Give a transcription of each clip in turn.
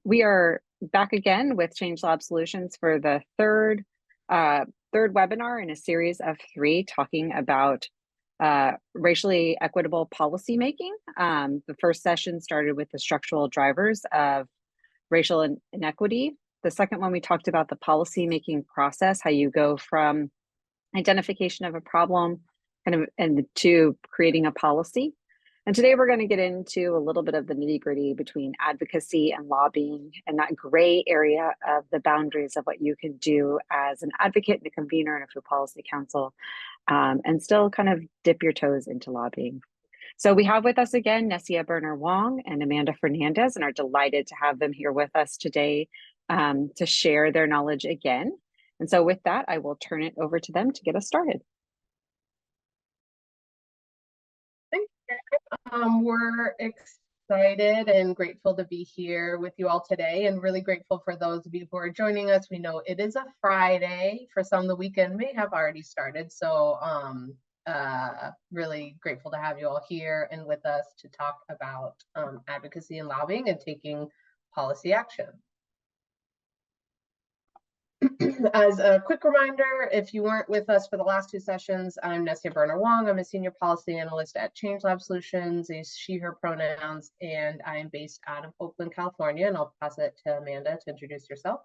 We are back again with ChangeLab Solutions for the third webinar in a series of 3 talking about racially equitable policymaking. The first session started with the structural drivers of racial inequity. The second one, we talked about the policymaking process, how you go from identification of a problem and to creating a policy. And today we're going to get into a little bit of the nitty-gritty between advocacy and lobbying and that gray area of the boundaries of what you can do as an advocate and a convener in a food policy council, and still kind of dip your toes into lobbying. So we have with us again Nessia Berner-Wong and Amanda Fernandez, and are delighted to have them here with us today to share their knowledge again. And so with that, I will turn it over to them to get us started. We're excited and grateful to be here with you all today, and really grateful for those of you who are joining us. We know it is a Friday. For some, the weekend may have already started. So really grateful to have you all here and with us to talk about advocacy and lobbying and taking policy action. As a quick reminder, if you weren't with us for the last 2 sessions, I'm Nessia Berner-Wong. I'm a senior policy analyst at ChangeLab Solutions, she, her pronouns, and I'm based out of Oakland, California. And I'll pass it to Amanda to introduce yourself.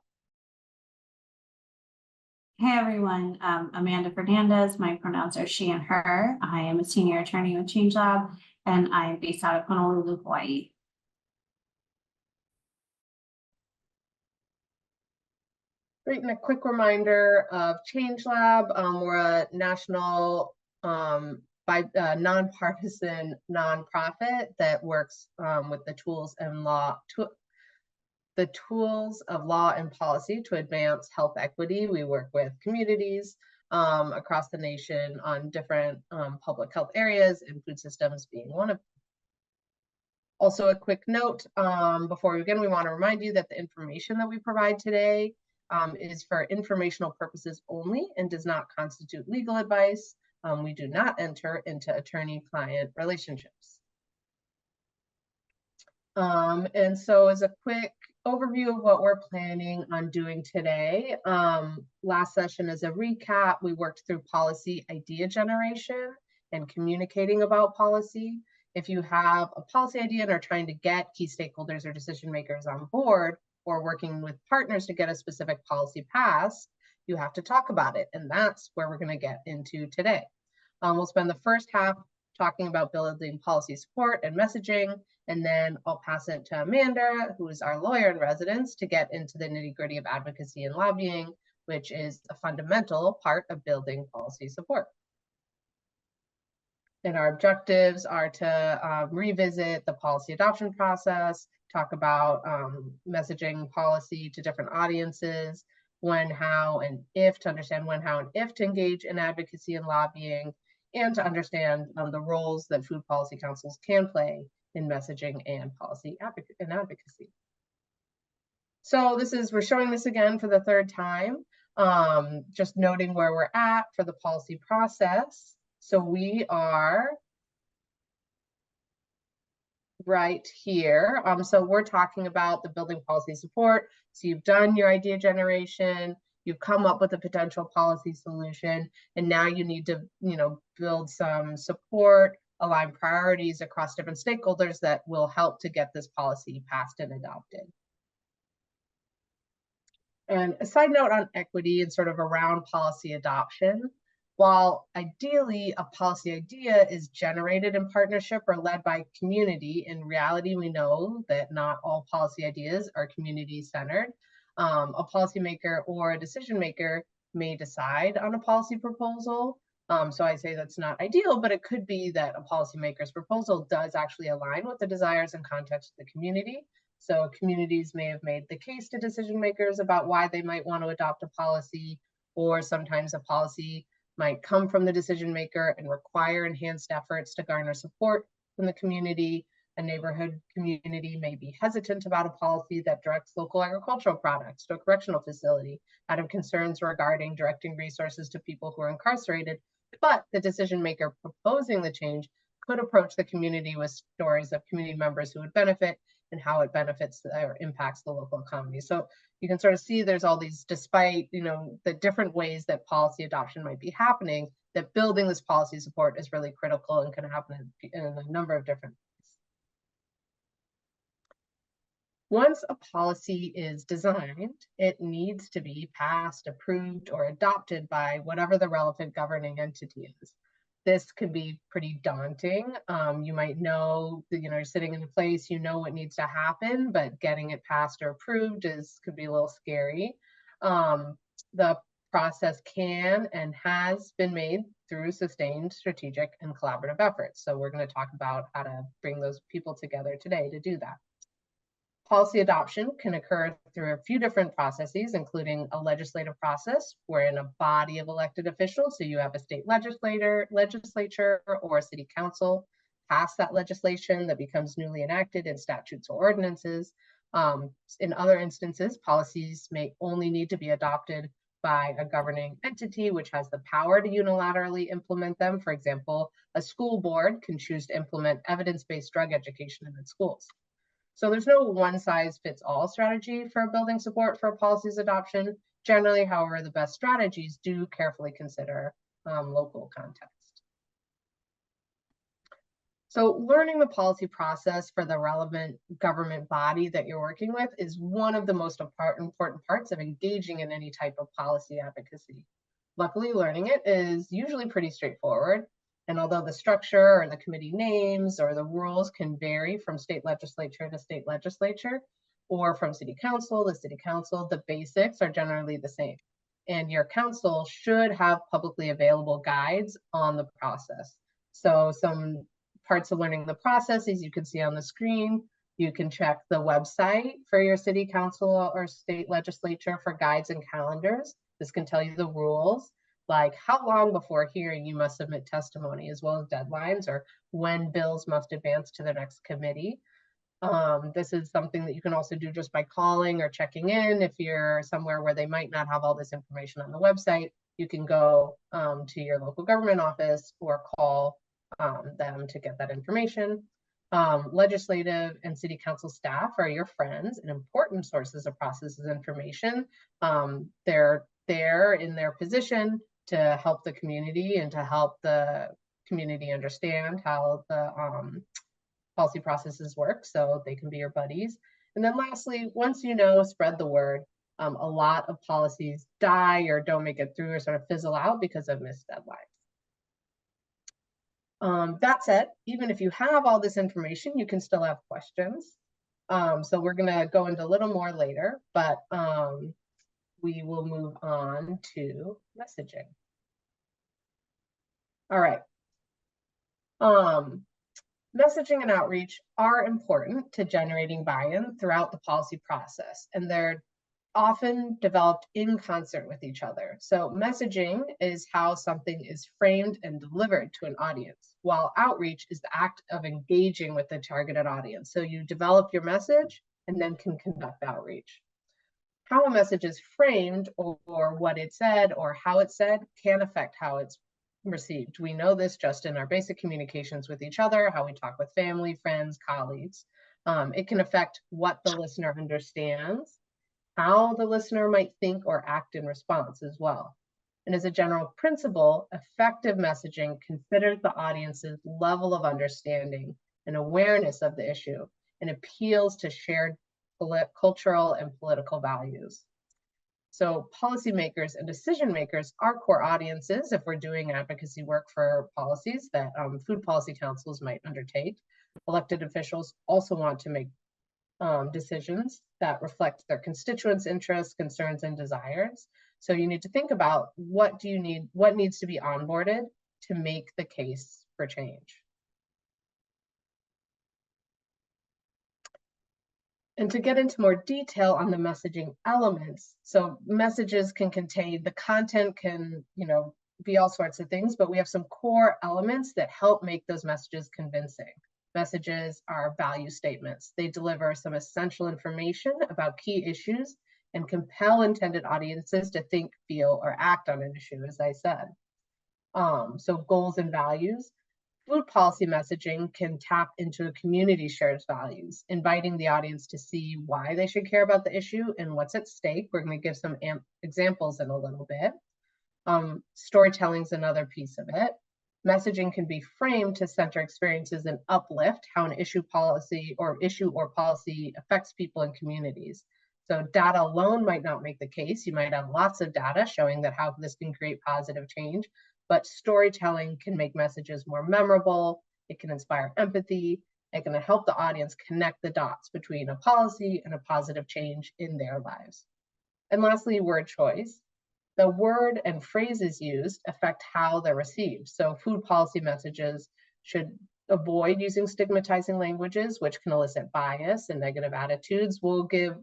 Hey everyone, Amanda Fernandez. My pronouns are she and her. I am a senior attorney with ChangeLab, and I'm based out of Honolulu, Hawaii. Great, and a quick reminder of ChangeLab. We're a national nonpartisan nonprofit that works with the tools of law and policy to advance health equity. We work with communities across the nation on different public health areas, and food systems being one of them. Also, a quick note before we begin, we want to remind you that the information that we provide today is for informational purposes only and does not constitute legal advice. We do not enter into attorney-client relationships. And so as a quick overview of what we're planning on doing today, last session as a recap, we worked through policy idea generation and communicating about policy. If you have a policy idea and are trying to get key stakeholders or decision makers on board, or working with partners to get a specific policy passed, you have to talk about it. And that's where we're going to get into today. We'll spend the first half talking about building policy support and messaging, and then I'll pass it to Amanda, who is our lawyer in residence, to get into the nitty-gritty of advocacy and lobbying, which is a fundamental part of building policy support. And our objectives are to revisit the policy adoption process, talk about messaging policy to different audiences, when, how, and if, to understand when, how, and if to engage in advocacy and lobbying, and to understand the roles that food policy councils can play in messaging and policy advocacy. So we're showing this again for the 3rd time, just noting where we're at for the policy process. So we are right here. So we're talking about the building policy support. So you've done your idea generation, you've come up with a potential policy solution, and now you need to, build some support, align priorities across different stakeholders that will help to get this policy passed and adopted. And a side note on equity and sort of around policy adoption. While ideally a policy idea is generated in partnership or led by community, in reality we know that not all policy ideas are community-centered. A policymaker or a decision maker may decide on a policy proposal. So I say that's not ideal, but it could be that a policymaker's proposal does actually align with the desires and context of the community. So communities may have made the case to decision makers about why they might want to adopt a policy, or sometimes a policy might come from the decision maker and require enhanced efforts to garner support from the community. A neighborhood community may be hesitant about a policy that directs local agricultural products to a correctional facility out of concerns regarding directing resources to people who are incarcerated, but the decision maker proposing the change could approach the community with stories of community members who would benefit and how it benefits or impacts the local economy. So you can sort of see there's all these, despite, you know, the different ways that policy adoption might be happening, that building this policy support is really critical and can happen in a number of different ways. Once a policy is designed, it needs to be passed, approved, or adopted by whatever the relevant governing entity is. This could be pretty daunting. You might know that, you know, you're sitting in a place, you know what needs to happen, but getting it passed or approved could be a little scary. The process can and has been made through sustained strategic and collaborative efforts. So we're going to talk about how to bring those people together today to do that. Policy adoption can occur through a few different processes, including a legislative process wherein a body of elected officials, so you have a state legislature or a city council, pass that legislation that becomes newly enacted in statutes or ordinances. In other instances, policies may only need to be adopted by a governing entity which has the power to unilaterally implement them. For example, a school board can choose to implement evidence-based drug education in its schools. So there's no one-size-fits-all strategy for building support for policies adoption. Generally, however, the best strategies do carefully consider local context. So learning the policy process for the relevant government body that you're working with is one of the most important parts of engaging in any type of policy advocacy. Luckily, learning it is usually pretty straightforward. And although the structure or the committee names or the rules can vary from state legislature to state legislature, or from city council to city council, the basics are generally the same. And your council should have publicly available guides on the process. So some parts of learning the process, as you can see on the screen, you can check the website for your city council or state legislature for guides and calendars. This can tell you the rules, like how long before hearing you must submit testimony, as well as deadlines or when bills must advance to the next committee. This is something that you can also do just by calling or checking in. If you're somewhere where they might not have all this information on the website, you can go to your local government office or call them to get that information. Legislative and city council staff are your friends and important sources of processes information. They're there in their position to help the community and to help the community understand how the policy processes work, so they can be your buddies. And then lastly, once you know, spread the word. A lot of policies die or don't make it through or sort of fizzle out because of missed deadlines. That said, even if you have all this information, you can still have questions. So we're gonna go into a little more later, but we will move on to messaging. All right. Messaging and outreach are important to generating buy-in throughout the policy process, and they're often developed in concert with each other. So messaging is how something is framed and delivered to an audience, while outreach is the act of engaging with the targeted audience. So you develop your message and then can conduct outreach. How a message is framed or what it said or how it's said can affect how it's received. We know this just in our basic communications with each other, how we talk with family, friends, colleagues. It can affect what the listener understands, how the listener might think or act in response as well. And as a general principle, effective messaging considers the audience's level of understanding and awareness of the issue and appeals to shared cultural and political values. So policymakers and decision makers are core audiences if we're doing advocacy work for policies that food policy councils might undertake. Elected officials also want to make decisions that reflect their constituents' interests, concerns, and desires. So you need to think about what needs to be onboarded to make the case for change. And to get into more detail on the messaging elements, so messages can contain, the content can, be all sorts of things, but we have some core elements that help make those messages convincing. Messages are value statements. They deliver some essential information about key issues and compel intended audiences to think, feel, or act on an issue, as I said. So goals and values. Food policy messaging can tap into a community shared values, inviting the audience to see why they should care about the issue and what's at stake. We're going to give some examples in a little bit. Storytelling is another piece of it. Messaging can be framed to center experiences and uplift how an issue or policy affects people and communities. So data alone might not make the case. You might have lots of data showing that how this can create positive change, but storytelling can make messages more memorable. It can inspire empathy. It can help the audience connect the dots between a policy and a positive change in their lives. And lastly, word choice. The word and phrases used affect how they're received. So food policy messages should avoid using stigmatizing languages, which can elicit bias and negative attitudes. We'll give,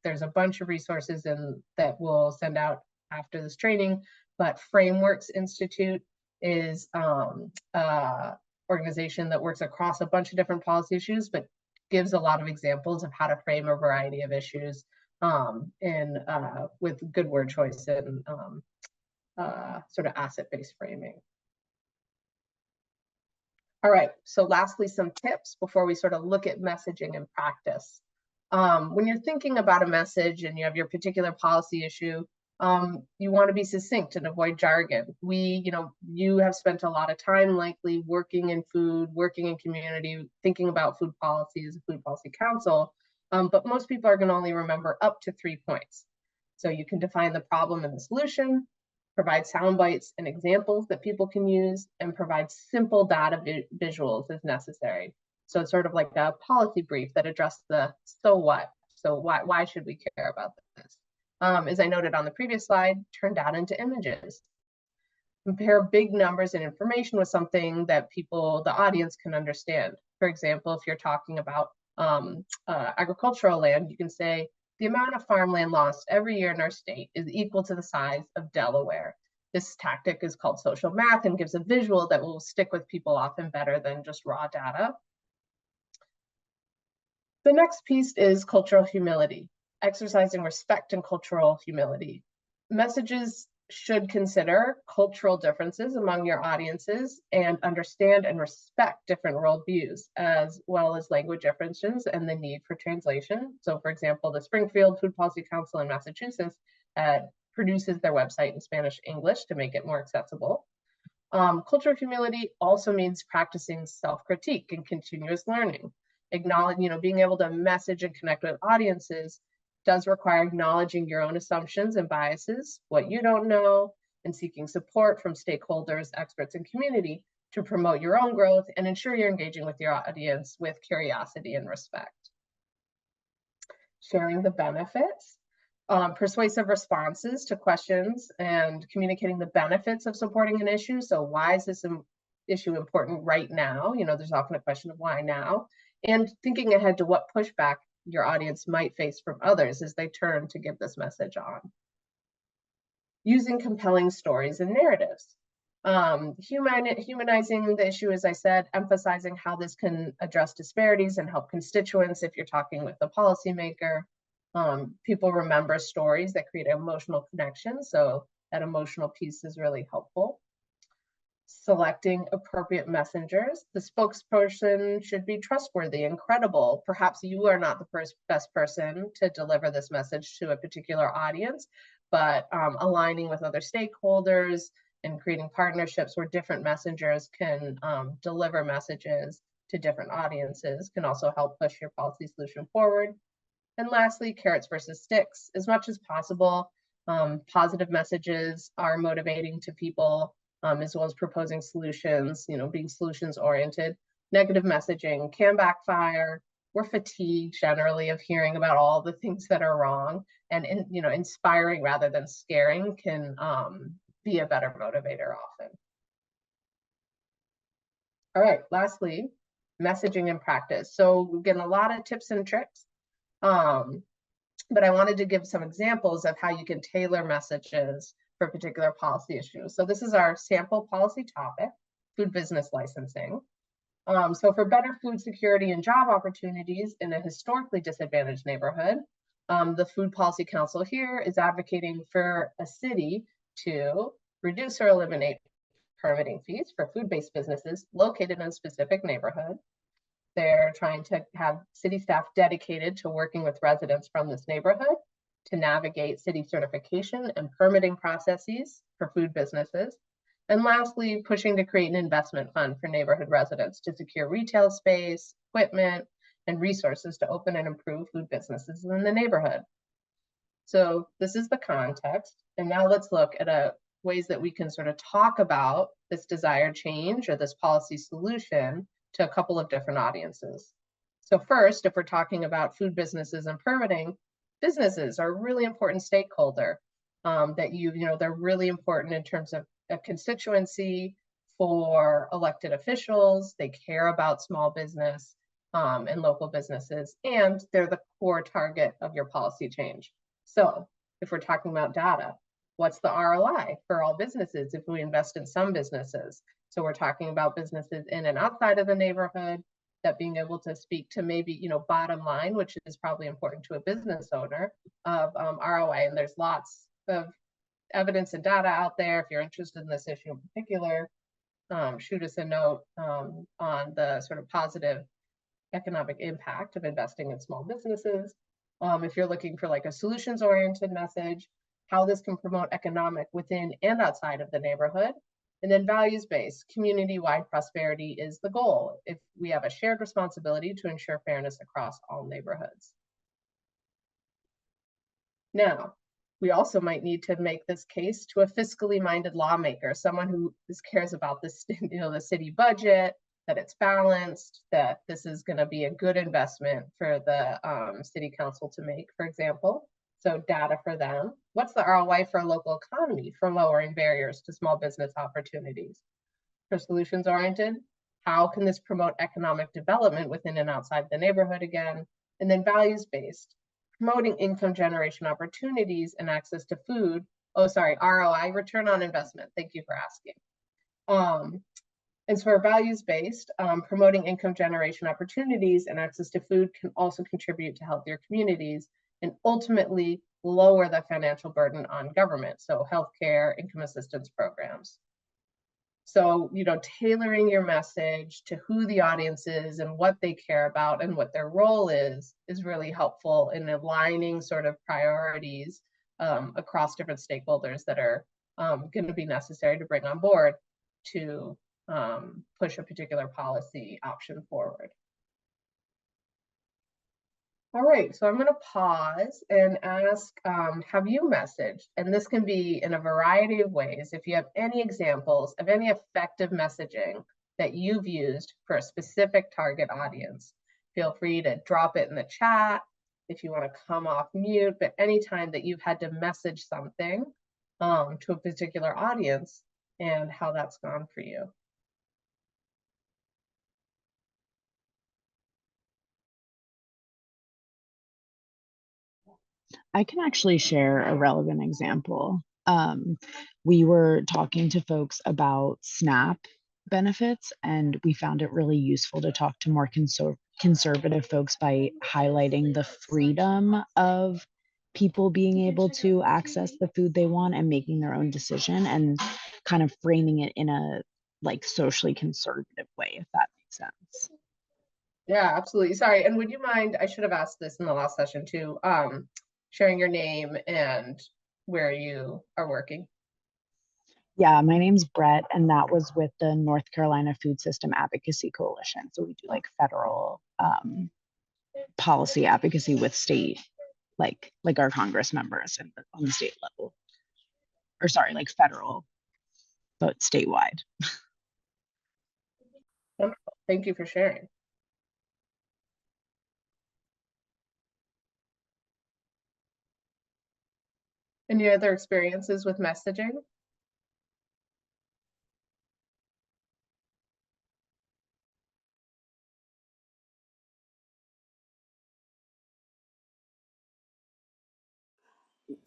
there's a bunch of resources that we'll send out after this training, but Frameworks Institute is an organization that works across a bunch of different policy issues, but gives a lot of examples of how to frame a variety of issues with good word choice and sort of asset-based framing. All right, so lastly, some tips before we sort of look at messaging in practice. When you're thinking about a message and you have your particular policy issue, you want to be succinct and avoid jargon. You have spent a lot of time likely working in food, working in community, thinking about food policy as a food policy council, but most people are going to only remember up to 3 points. So you can define the problem and the solution, provide sound bites and examples that people can use, and provide simple data visuals as necessary. So it's sort of like a policy brief that addresses the so what. So why should we care about this? As I noted on the previous slide, turn data into images. Compare big numbers and information with something that the audience can understand. For example, if you're talking about agricultural land, you can say, the amount of farmland lost every year in our state is equal to the size of Delaware. This tactic is called social math and gives a visual that will stick with people often better than just raw data. The next piece is cultural humility, exercising respect and cultural humility. Messages should consider cultural differences among your audiences and understand and respect different worldviews, as well as language differences and the need for translation. So for example, the Springfield Food Policy Council in Massachusetts produces their website in Spanish English to make it more accessible. Cultural humility also means practicing self-critique and continuous learning. Being able to message and connect with audiences does require acknowledging your own assumptions and biases, what you don't know, and seeking support from stakeholders, experts, and community to promote your own growth and ensure you're engaging with your audience with curiosity and respect. Sharing the benefits, persuasive responses to questions, and communicating the benefits of supporting an issue. So why is this issue important right now? There's often a question of why now, and thinking ahead to what pushback your audience might face from others as they turn to give this message on. Using compelling stories and narratives. Humanizing the issue, as I said, emphasizing how this can address disparities and help constituents if you're talking with a policymaker. People remember stories that create emotional connection, so that emotional piece is really helpful. Selecting appropriate messengers. The spokesperson should be trustworthy and credible. Perhaps you are not the best person to deliver this message to a particular audience, but aligning with other stakeholders and creating partnerships where different messengers can deliver messages to different audiences can also help push your policy solution forward. And lastly, carrots versus sticks. As much as possible, positive messages are motivating to people, as well as proposing solutions, being solutions oriented. Negative messaging can backfire. We're fatigued generally of hearing about all the things that are wrong, and inspiring rather than scaring can be a better motivator often. All right, lastly, messaging in practice. So we're getting a lot of tips and tricks, but I wanted to give some examples of how you can tailor messages for particular policy issues. So this is our sample policy topic, food business licensing. So for better food security and job opportunities in a historically disadvantaged neighborhood, the Food Policy Council here is advocating for a city to reduce or eliminate permitting fees for food-based businesses located in a specific neighborhood. They're trying to have city staff dedicated to working with residents from this neighborhood to navigate city certification and permitting processes for food businesses. And lastly, pushing to create an investment fund for neighborhood residents to secure retail space, equipment, and resources to open and improve food businesses in the neighborhood. So this is the context. And now let's look at ways that we can sort of talk about this desired change or this policy solution to a couple of different audiences. So first, if we're talking about food businesses and permitting, businesses are a really important stakeholder that they're really important in terms of a constituency for elected officials. They care about small business and local businesses, and they're the core target of your policy change. So if we're talking about data, what's the ROI for all businesses if we invest in some businesses? So we're talking about businesses in and outside of the neighborhood, that being able to speak to maybe, bottom line, which is probably important to a business owner, of ROI. And there's lots of evidence and data out there. If you're interested in this issue in particular, shoot us a note on the sort of positive economic impact of investing in small businesses. If you're looking for like a solutions-oriented message, how this can promote economic within and outside of the neighborhood. And then values-based, community-wide prosperity is the goal if we have a shared responsibility to ensure fairness across all neighborhoods. Now, we also might need to make this case to a fiscally minded lawmaker, someone who cares about this, the city budget, that it's balanced, that this is going to be a good investment for the city council to make, for example. So data for them. What's the ROI for a local economy for lowering barriers to small business opportunities? For solutions oriented, how can this promote economic development within and outside the neighborhood again? And then values based, promoting income generation opportunities and access to food. ROI, return on investment. Thank you for asking. And so for values-based, promoting income generation opportunities and access to food can also contribute to healthier communities and ultimately lower the financial burden on government. So healthcare, income assistance programs. So, tailoring your message to who the audience is and what they care about and what their role is really helpful in aligning sort of priorities across different stakeholders that are going to be necessary to bring on board to push a particular policy option forward. All right, so I'm going to pause and ask, have you messaged? And this can be in a variety of ways. If you have any examples of any effective messaging that you've used for a specific target audience, feel free to drop it in the chat if you want to come off mute. But anytime that you've had to message something to a particular audience and how that's gone for you. I can actually share a relevant example. We were talking to folks about SNAP benefits, and we found it really useful to talk to more conservative folks by highlighting the freedom of people being able to access the food they want and making their own decision, and kind of framing it in a socially conservative way, if that makes sense. Yeah, absolutely. Sorry. And would you mind, I should have asked this in the last session too, sharing your name and where you are working? Yeah, my name's Brett, and that was with the North Carolina Food System Advocacy Coalition. So we do federal policy advocacy with state, like our Congress members and on the state level. Or sorry, federal, but statewide. Wonderful. Thank you for sharing. Any other experiences with messaging?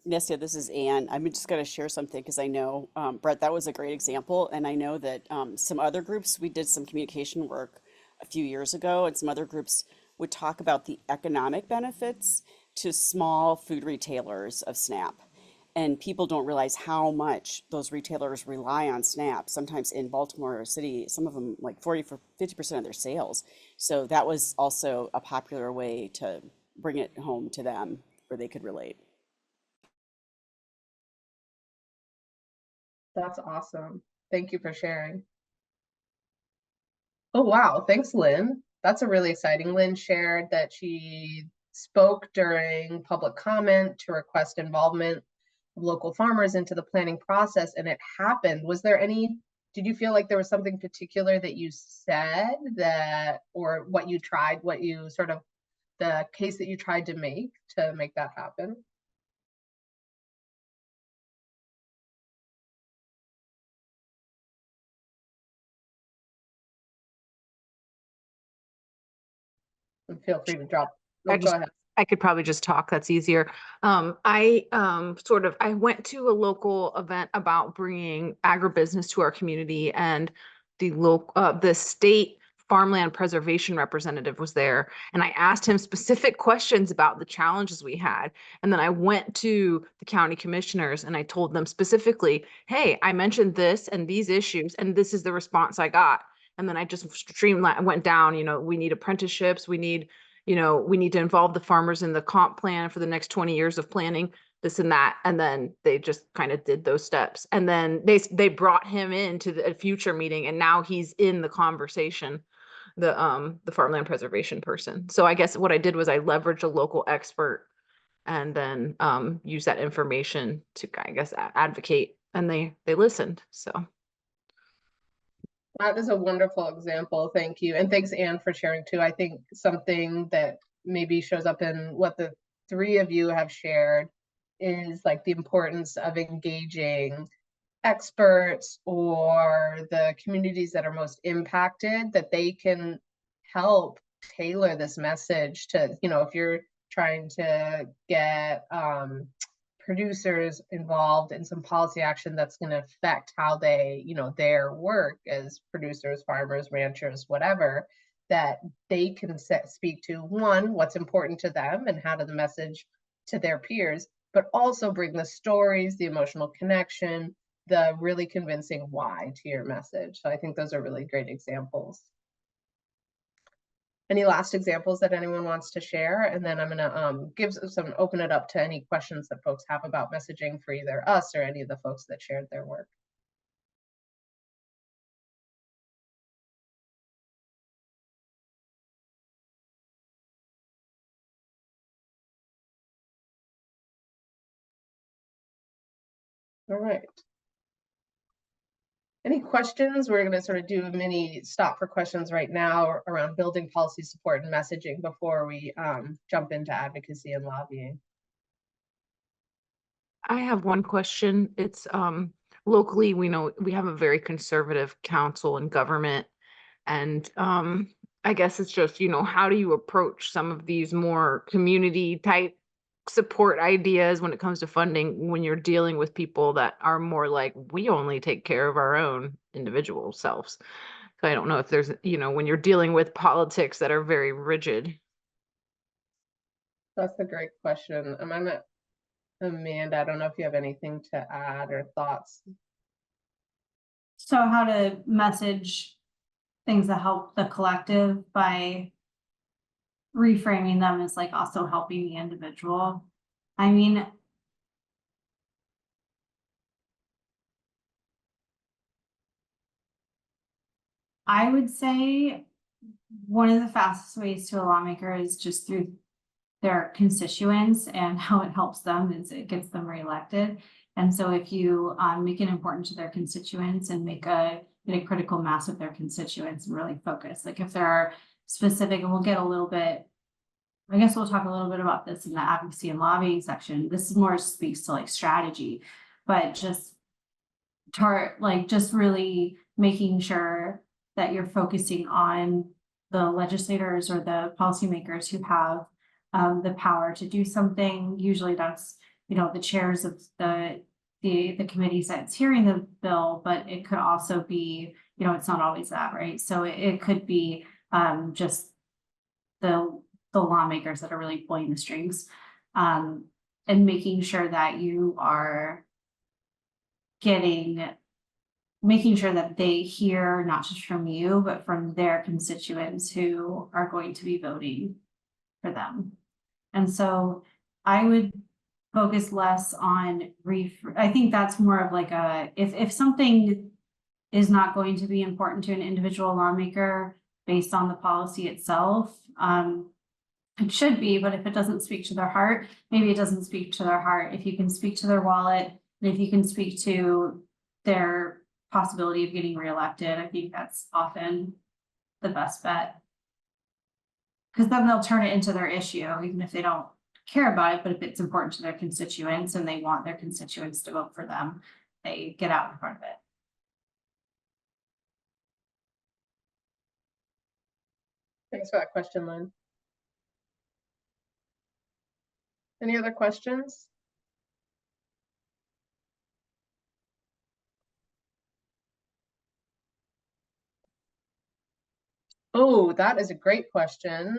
Nessia, this is Anne. I'm just going to share something because I know, Brett, that was a great example. And I know that some other groups, we did some communication work a few years ago, and some other groups would talk about the economic benefits to small food retailers of SNAP. And people don't realize how much those retailers rely on SNAP. Sometimes in Baltimore City, some of them like 50% of their sales. So that was also a popular way to bring it home to them where they could relate. That's awesome. Thank you for sharing. Oh, wow. Thanks, Lynn. That's a really exciting. Lynn shared that she spoke during public comment to request involvement of local farmers into the planning process, and it happened. Was there did you feel like there was something particular that you said that, or what you tried, the case that you tried to make that happen? And feel free to drop. I Go ahead. I could probably just talk. That's easier. I went to a local event about bringing agribusiness to our community, and the state farmland preservation representative was there, and I asked him specific questions about the challenges we had. And then I went to the county commissioners and I told them specifically, hey, I mentioned this and these issues, and this is the response I got. And then I just went down, we need apprenticeships, we need to involve the farmers in the comp plan for the next 20 years of planning, this and that. And then they just kind of did those steps. And then they brought him into a future meeting, and now he's in the conversation, the farmland preservation person. So I guess what I did was I leveraged a local expert and then use that information to, I guess, advocate, and they listened. So that is a wonderful example. Thank you. And thanks, Anne, for sharing too. I think something that maybe shows up in what the three of you have shared is like the importance of engaging experts or the communities that are most impacted, that they can help tailor this message to, if you're trying to get producers involved in some policy action that's going to affect how they, their work as producers, farmers, ranchers, whatever, that they can speak to, one, what's important to them and how to the message to their peers, but also bring the stories, the emotional connection, the really convincing why to your message. So I think those are really great examples. Any last examples that anyone wants to share? And then I'm going to open it up to any questions that folks have about messaging for either us or any of the folks that shared their work. All right. Any questions? We're going to sort of do a mini stop for questions right now around building policy support and messaging before we jump into advocacy and lobbying. I have one question. It's locally, we know we have a very conservative council and government, and I guess it's just, how do you approach some of these more community type support ideas when it comes to funding, when you're dealing with people that are more like, we only take care of our own individual selves? So I don't know if there's, when you're dealing with politics that are very rigid. That's a great question. Amanda, I don't know if you have anything to add or thoughts. So how to message things that help the collective by reframing them as like also helping the individual. I mean, I would say one of the fastest ways to a lawmaker is just through their constituents, and how it helps them is it gets them reelected. And so if you make it important to their constituents and get a critical mass of their constituents and really focus, like if there are specific, and we'll get a little bit, I guess we'll talk a little bit about this in the advocacy and lobbying section. This is more speaks to like strategy, but just really making sure that you're focusing on the legislators or the policymakers who have the power to do something. Usually that's, the chairs of the committees that's hearing the bill, but it could also be, it's not always that, right? So it could be just the lawmakers that are really pulling the strings. and making sure that you are making sure that they hear not just from you, but from their constituents who are going to be voting for them. And so I would focus less on I think that's more of like if something is not going to be important to an individual lawmaker based on the policy itself, it should be, but if it doesn't speak to their heart, maybe it doesn't speak to their heart. If you can speak to their wallet, and if you can speak to their possibility of getting reelected, I think that's often the best bet. Because then they'll turn it into their issue, even if they don't care about it, but if it's important to their constituents and they want their constituents to vote for them, they get out in front of it. Thanks for that question, Lynn. Any other questions? Oh, that is a great question.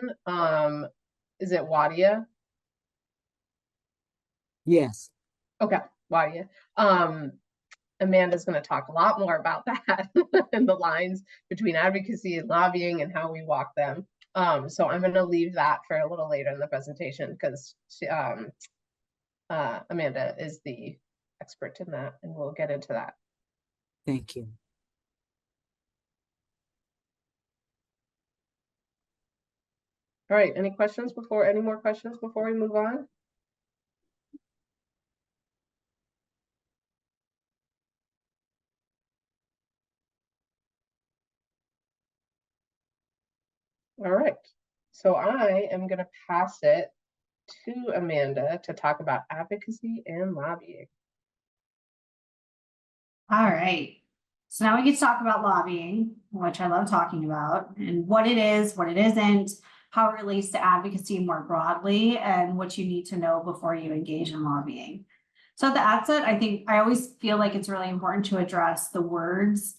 Is it Wadia? Yes. Okay, Wadia. Amanda's going to talk a lot more about that and the lines between advocacy and lobbying and how we walk them. So I'm going to leave that for a little later in the presentation because Amanda is the expert in that, and we'll get into that. Thank you. All right, any more questions before we move on? All right, so I am going to pass it to Amanda to talk about advocacy and lobbying. All right. So now we get to talk about lobbying, which I love talking about, and what it is, what it isn't, how it relates to advocacy more broadly, and what you need to know before you engage in lobbying. So at the outset, I think I always feel like it's really important to address the words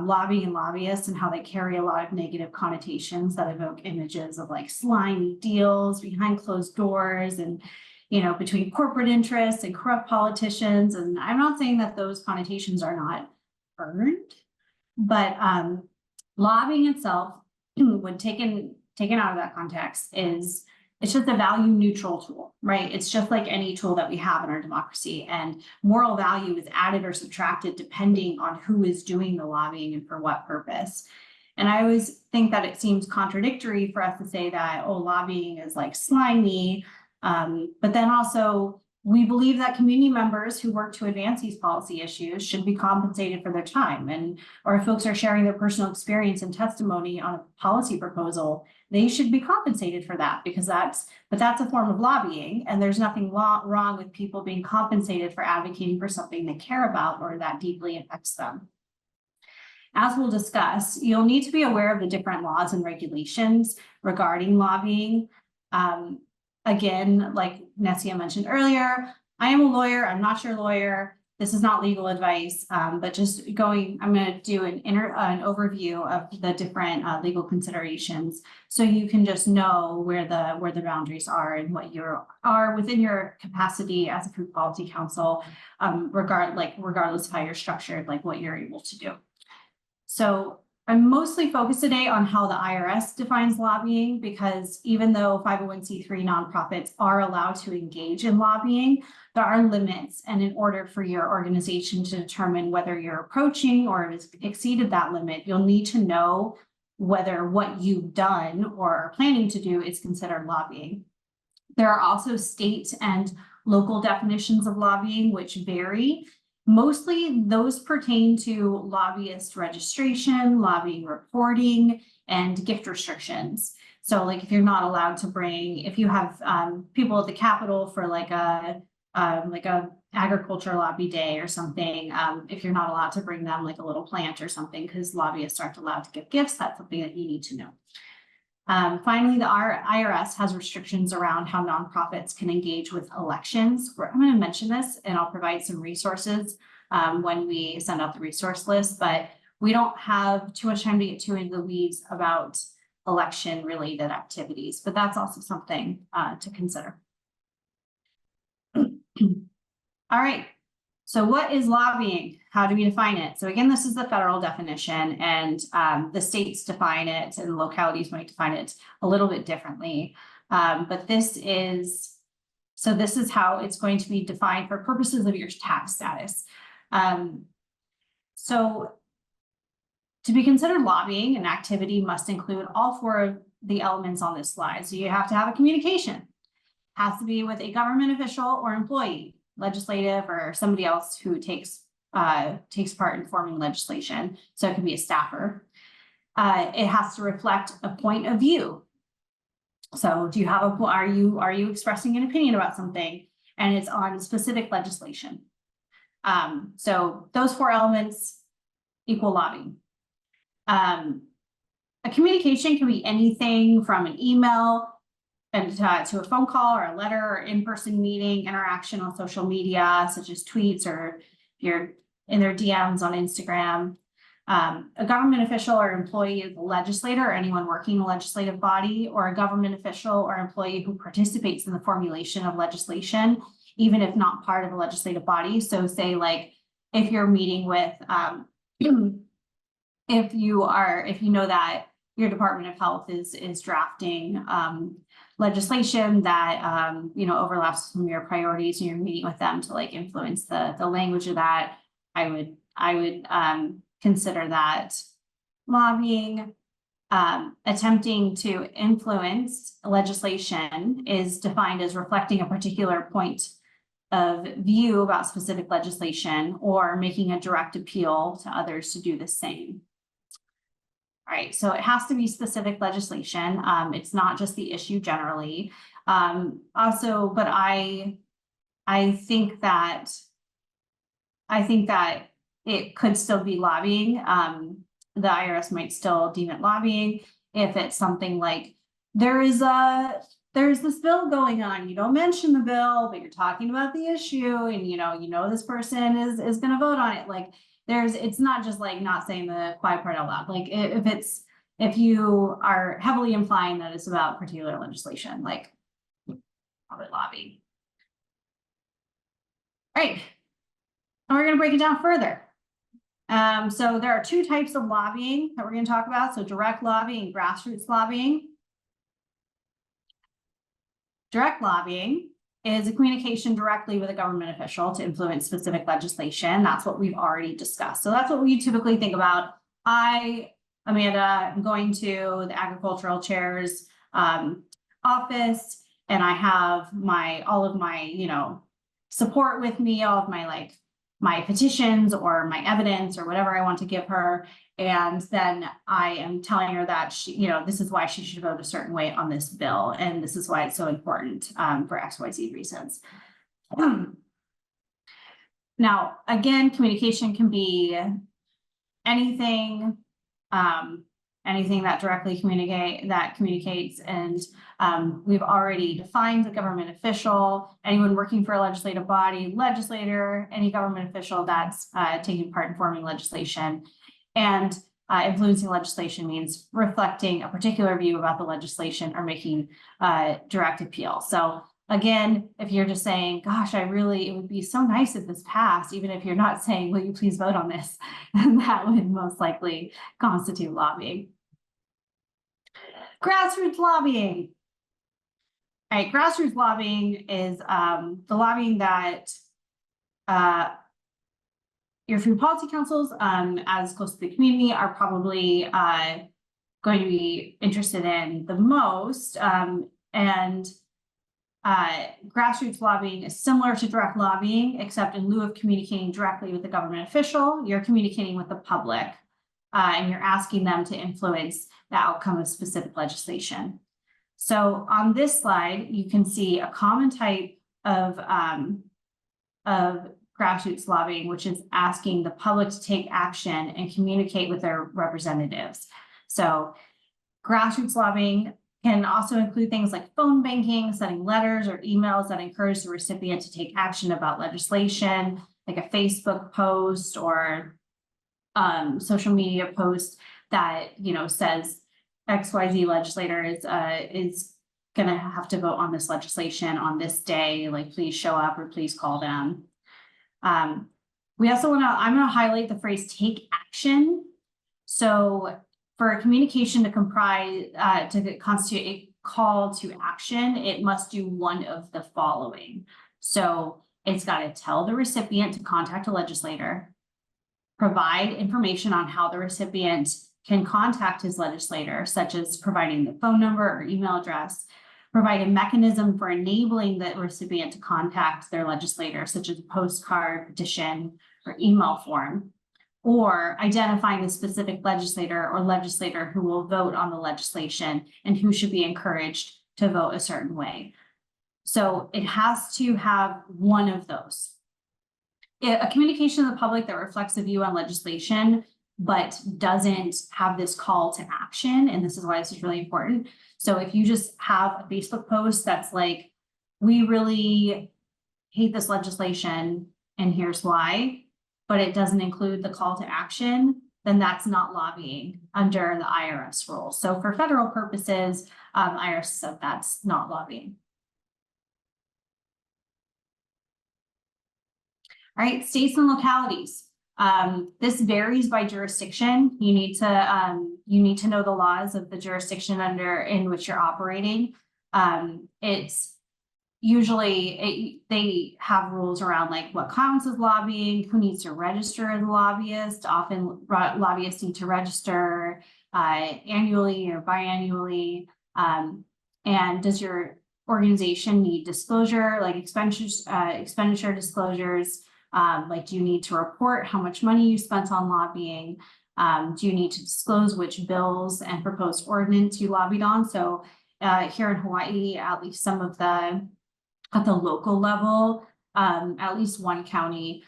lobbying and lobbyists and how they carry a lot of negative connotations that evoke images of like slimy deals behind closed doors and, you know, between corporate interests and corrupt politicians. And I'm not saying that those connotations are not earned, but lobbying itself, when taken out of that context, it's just a value neutral tool, right? It's just like any tool that we have in our democracy, and moral value is added or subtracted depending on who is doing the lobbying and for what purpose. And I always think that it seems contradictory for us to say that, oh, lobbying is like slimy, but then also we believe that community members who work to advance these policy issues should be compensated for their time. And or if folks are sharing their personal experience and testimony on a policy proposal, they should be compensated for that, because that's a form of lobbying, and there's nothing wrong with people being compensated for advocating for something they care about or that deeply affects them. As we'll discuss, you'll need to be aware of the different laws and regulations regarding lobbying. Again, like Nessia mentioned earlier, I am a lawyer, I'm not your lawyer. This is not legal advice, but just I'm going to do an overview of the different legal considerations, so you can just know where the boundaries are and what you are within your capacity as a food policy counsel, regardless of how you're structured, like what you're able to do. So I'm mostly focused today on how the IRS defines lobbying, because even though 501c3 nonprofits are allowed to engage in lobbying, there are limits. And in order for your organization to determine whether you're approaching or has exceeded that limit, you'll need to know whether what you've done or are planning to do is considered lobbying. There are also state and local definitions of lobbying, which vary. Mostly those pertain to lobbyist registration, lobbying reporting, and gift restrictions. So like if you're not allowed to bring, if you have people at the Capitol for like a agriculture lobby day or something, if you're not allowed to bring them like a little plant or something because lobbyists aren't allowed to give gifts, that's something that you need to know. Finally, the IRS has restrictions around how nonprofits can engage with elections. I'm going to mention this, and I'll provide some resources when we send out the resource list, but we don't have too much time to get too into the weeds about election-related activities, but that's also something to consider. All right. So what is lobbying? How do we define it? So again, this is the federal definition, and the states define it and localities might define it a little bit differently. But this is how it's going to be defined for purposes of your tax status. So to be considered lobbying, an activity must include all four of the elements on this slide. So you have to have a communication, has to be with a government official or employee, legislative, or somebody else who takes part in forming legislation. So it can be a staffer. It has to reflect a point of view. So do you have are you expressing an opinion about something, and it's on specific legislation? So those four elements equal lobbying. A communication can be anything from an email and to a phone call or a letter or in-person meeting, interaction on social media, such as tweets, or if you're in their DMs on Instagram. A government official or employee is a legislator or anyone working in a legislative body, or a government official or employee who participates in the formulation of legislation, even if not part of a legislative body. So say like if you're meeting with, if you know that your Department of Health is drafting legislation that overlaps some of your priorities, and you're meeting with them to like influence the language of that, I would consider that lobbying. Attempting to influence legislation is defined as reflecting a particular point of view about specific legislation, or making a direct appeal to others to do the same. All right, so it has to be specific legislation. It's not just the issue generally. Also, but I think that it could still be lobbying. The IRS might still deem it lobbying if it's something like there's this bill going on. You don't mention the bill, but you're talking about the issue, and you know this person is going to vote on it. Like it's not just like not saying the quiet part out loud. Like if you are heavily implying that it's about particular legislation, like probably lobbying. All right, and we're going to break it down further. So there are two types of lobbying that we're going to talk about. So direct lobbying and grassroots lobbying. Direct lobbying is a communication directly with a government official to influence specific legislation. That's what we've already discussed. So that's what we typically think about. Amanda, I'm going to the agricultural chair's office, and I have all of my support with me, all of my my petitions or my evidence or whatever I want to give her. And then I am telling her that this is why she should vote a certain way on this bill, and this is why it's so important for XYZ reasons. Now, again, communication can be anything, anything that directly communicates, and we've already defined the government official, anyone working for a legislative body, legislator, any government official that's taking part in forming legislation. And influencing legislation means reflecting a particular view about the legislation or making direct appeal. So again, if you're just saying, gosh, it would be so nice if this passed, even if you're not saying, will you please vote on this? And that would most likely constitute lobbying. Grassroots lobbying. All right, grassroots lobbying is the lobbying that your food policy councils, as close to the community, are probably going to be interested in the most. And grassroots lobbying is similar to direct lobbying, except in lieu of communicating directly with the government official, you're communicating with the public, and you're asking them to influence the outcome of specific legislation. So on this slide, you can see a common type of grassroots lobbying, which is asking the public to take action and communicate with their representatives. So grassroots lobbying can also include things like phone banking, sending letters or emails that encourage the recipient to take action about legislation, like a Facebook post or social media post that says XYZ legislator is gonna have to vote on this legislation on this day, like please show up or please call them. We also I'm gonna highlight the phrase take action. So for a communication to constitute a call to action, it must do one of the following. So it's got to tell the recipient to contact a legislator, provide information on how the recipient can contact his legislator, such as providing the phone number or email address, provide a mechanism for enabling the recipient to contact their legislator, such as a postcard, petition, or email form, or identifying the specific legislator or legislator who will vote on the legislation and who should be encouraged to vote a certain way. So it has to have one of those. A communication to the public that reflects a view on legislation, but doesn't have this call to action, and this is why this is really important. So if you just have a Facebook post that's like, we really hate this legislation and here's why, but it doesn't include the call to action, then that's not lobbying under the IRS rules. So for federal purposes, IRS said that's not lobbying. All right, states and localities. This varies by jurisdiction. You need to know the laws of the jurisdiction in which you're operating. It's usually they have rules around like what counts as lobbying, who needs to register as a lobbyist. Often lobbyists need to register annually or biannually. And does your organization need disclosure, like expenditure disclosures? Like, do you need to report how much money you spent on lobbying? Do you need to disclose which bills and proposed ordinance you lobbied on? So here in Hawaii, at least some of at the local level, at least one county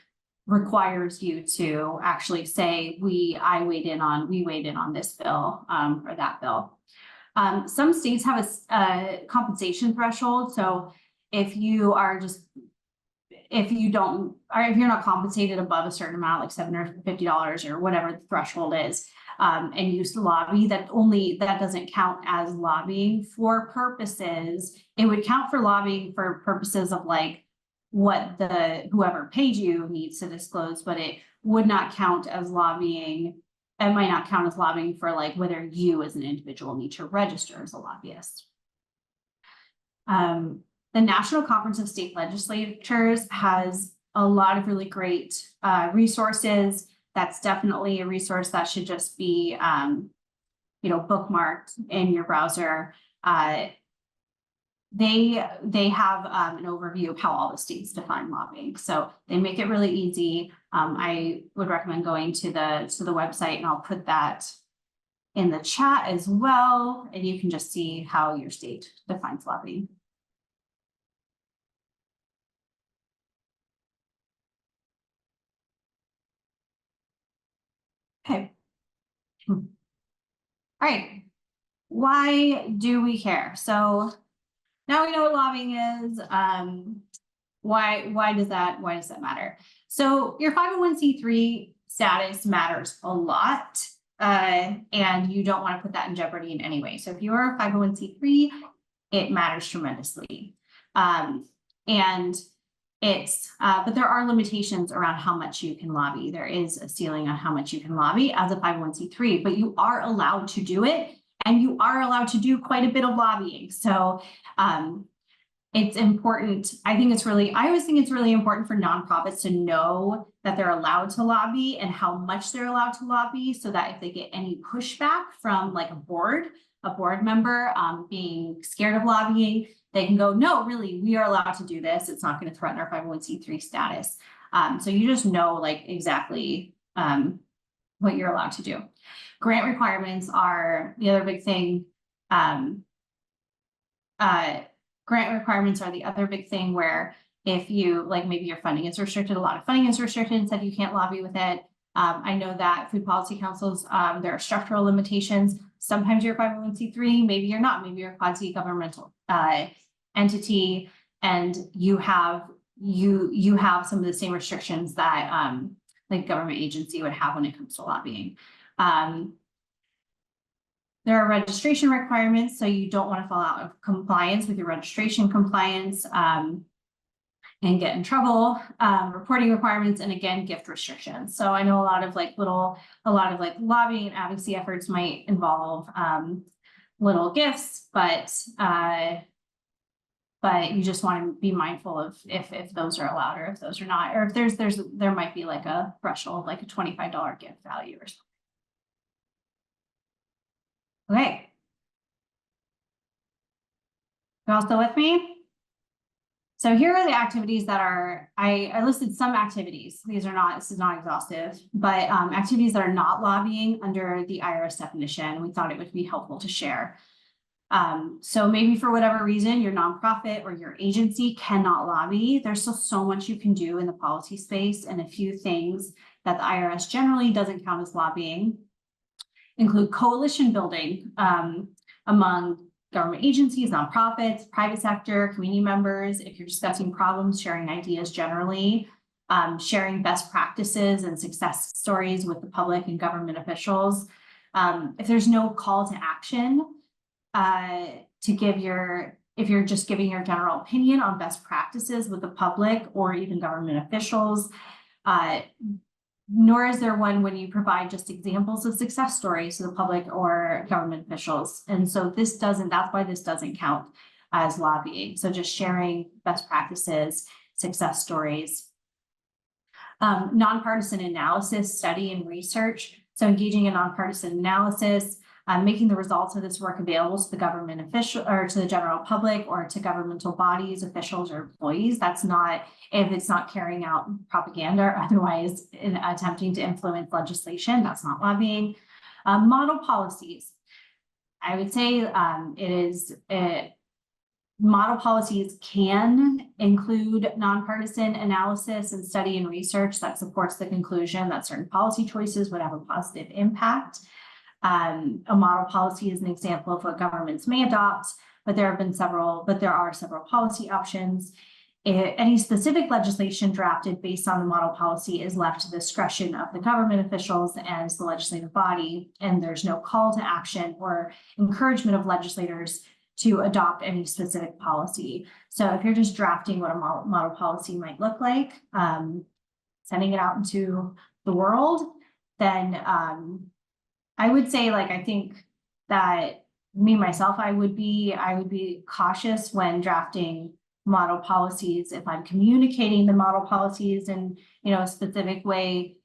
requires you to actually say, we weighed in on this bill or that bill. Some states have a compensation threshold. So if you're not compensated above a certain amount, like $750 or whatever the threshold is, and use the lobby, that doesn't count as lobbying for purposes. It would count for lobbying for purposes of like what whoever paid you needs to disclose, but it would not count as lobbying. It might not count as lobbying for like whether you as an individual need to register as a lobbyist. The National Conference of State Legislatures has a lot of really great resources. That's definitely a resource that should just be, bookmarked in your browser. They have an overview of how all the states define lobbying, so they make it really easy. I would recommend going to the website, and I'll put that in the chat as well, and you can just see how your state defines lobbying. Okay. All right. Why do we care? So now we know what lobbying is. Why does that matter? So your 501c3 status matters a lot, and you don't want to put that in jeopardy in any way. So if you are a 501c3, it matters tremendously. But there are limitations around how much you can lobby. There is a ceiling on how much you can lobby as a 501c3, but you are allowed to do it, and you are allowed to do quite a bit of lobbying. So it's important. I always think it's really important for nonprofits to know that they're allowed to lobby and how much they're allowed to lobby, so that if they get any pushback from like a board member being scared of lobbying, they can go, no, really, we are allowed to do this. It's not going to threaten our 501c3 status. So you just know like exactly what you're allowed to do. Grant requirements are the other big thing. Grant requirements are the other big thing, where if you maybe your funding is restricted, a lot of funding is restricted and said you can't lobby with it. I know that food policy councils, there are structural limitations. Sometimes you're 501c3, maybe you're not, maybe you're a quasi-governmental entity, and you have some of the same restrictions that like government agency would have when it comes to lobbying. There are registration requirements, so you don't want to fall out of compliance with your registration compliance and get in trouble. Reporting requirements, and again, gift restrictions. So I know a lot of lobbying and advocacy efforts might involve little gifts, but you just want to be mindful of if those are allowed or if those are not, or if there might be like a threshold, like a $25 gift value or something. Okay. You all still with me? So here are the activities that are, I listed some activities. This is not exhaustive, but activities that are not lobbying under the IRS definition. We thought it would be helpful to share. So maybe for whatever reason, your nonprofit or your agency cannot lobby. There's still so much you can do in the policy space, and a few things that the IRS generally doesn't count as lobbying include coalition building among government agencies, nonprofits, private sector, community members. If you're discussing problems, sharing ideas generally, sharing best practices and success stories with the public and government officials. If there's no call to action, if you're just giving your general opinion on best practices with the public or even government officials, nor is there one when you provide just examples of success stories to the public or government officials. And so that's why this doesn't count as lobbying. So just sharing best practices, success stories. Nonpartisan analysis, study, and research. So engaging in nonpartisan analysis, making the results of this work available to the government official or to the general public or to governmental bodies, officials, or employees. That's not, if it's not carrying out propaganda or otherwise attempting to influence legislation, that's not lobbying. Model policies. I would say model policies can include nonpartisan analysis and study and research that supports the conclusion that certain policy choices would have a positive impact. A model policy is an example of what governments may adopt, but there are several policy options. Any specific legislation drafted based on the model policy is left to the discretion of the government officials and the legislative body, and there's no call to action or encouragement of legislators to adopt any specific policy. So if you're just drafting what a model policy might look like, sending it out into the world, then I would say, I think that I would be cautious when drafting model policies if I'm communicating the model policies in a specific way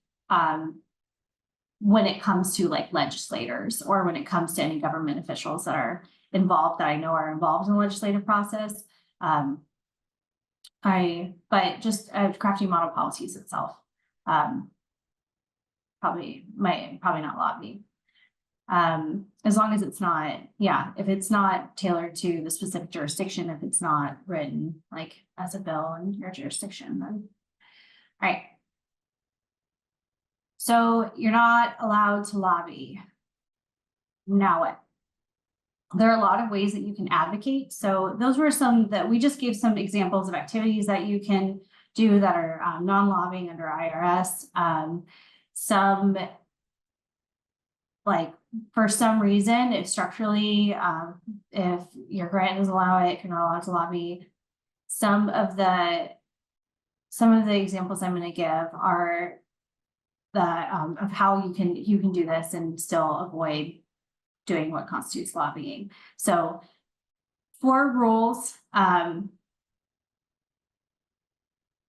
when it comes to legislators or when it comes to any government officials that are involved, that I know are involved in the legislative process. But just crafting model policies itself probably not lobbying. As long as it's not, if it's not tailored to the specific jurisdiction, if it's not written as a bill in your jurisdiction, then, all right. So you're not allowed to lobby. Now what? There are a lot of ways that you can advocate. So those were some that we just gave some examples of activities that you can do that are non-lobbying under IRS. Some for some reason, if structurally, if your grant doesn't allow it, you're not allowed to lobby. Some of the examples I'm going to give are of how you can do this and still avoid doing what constitutes lobbying. So 4 rules.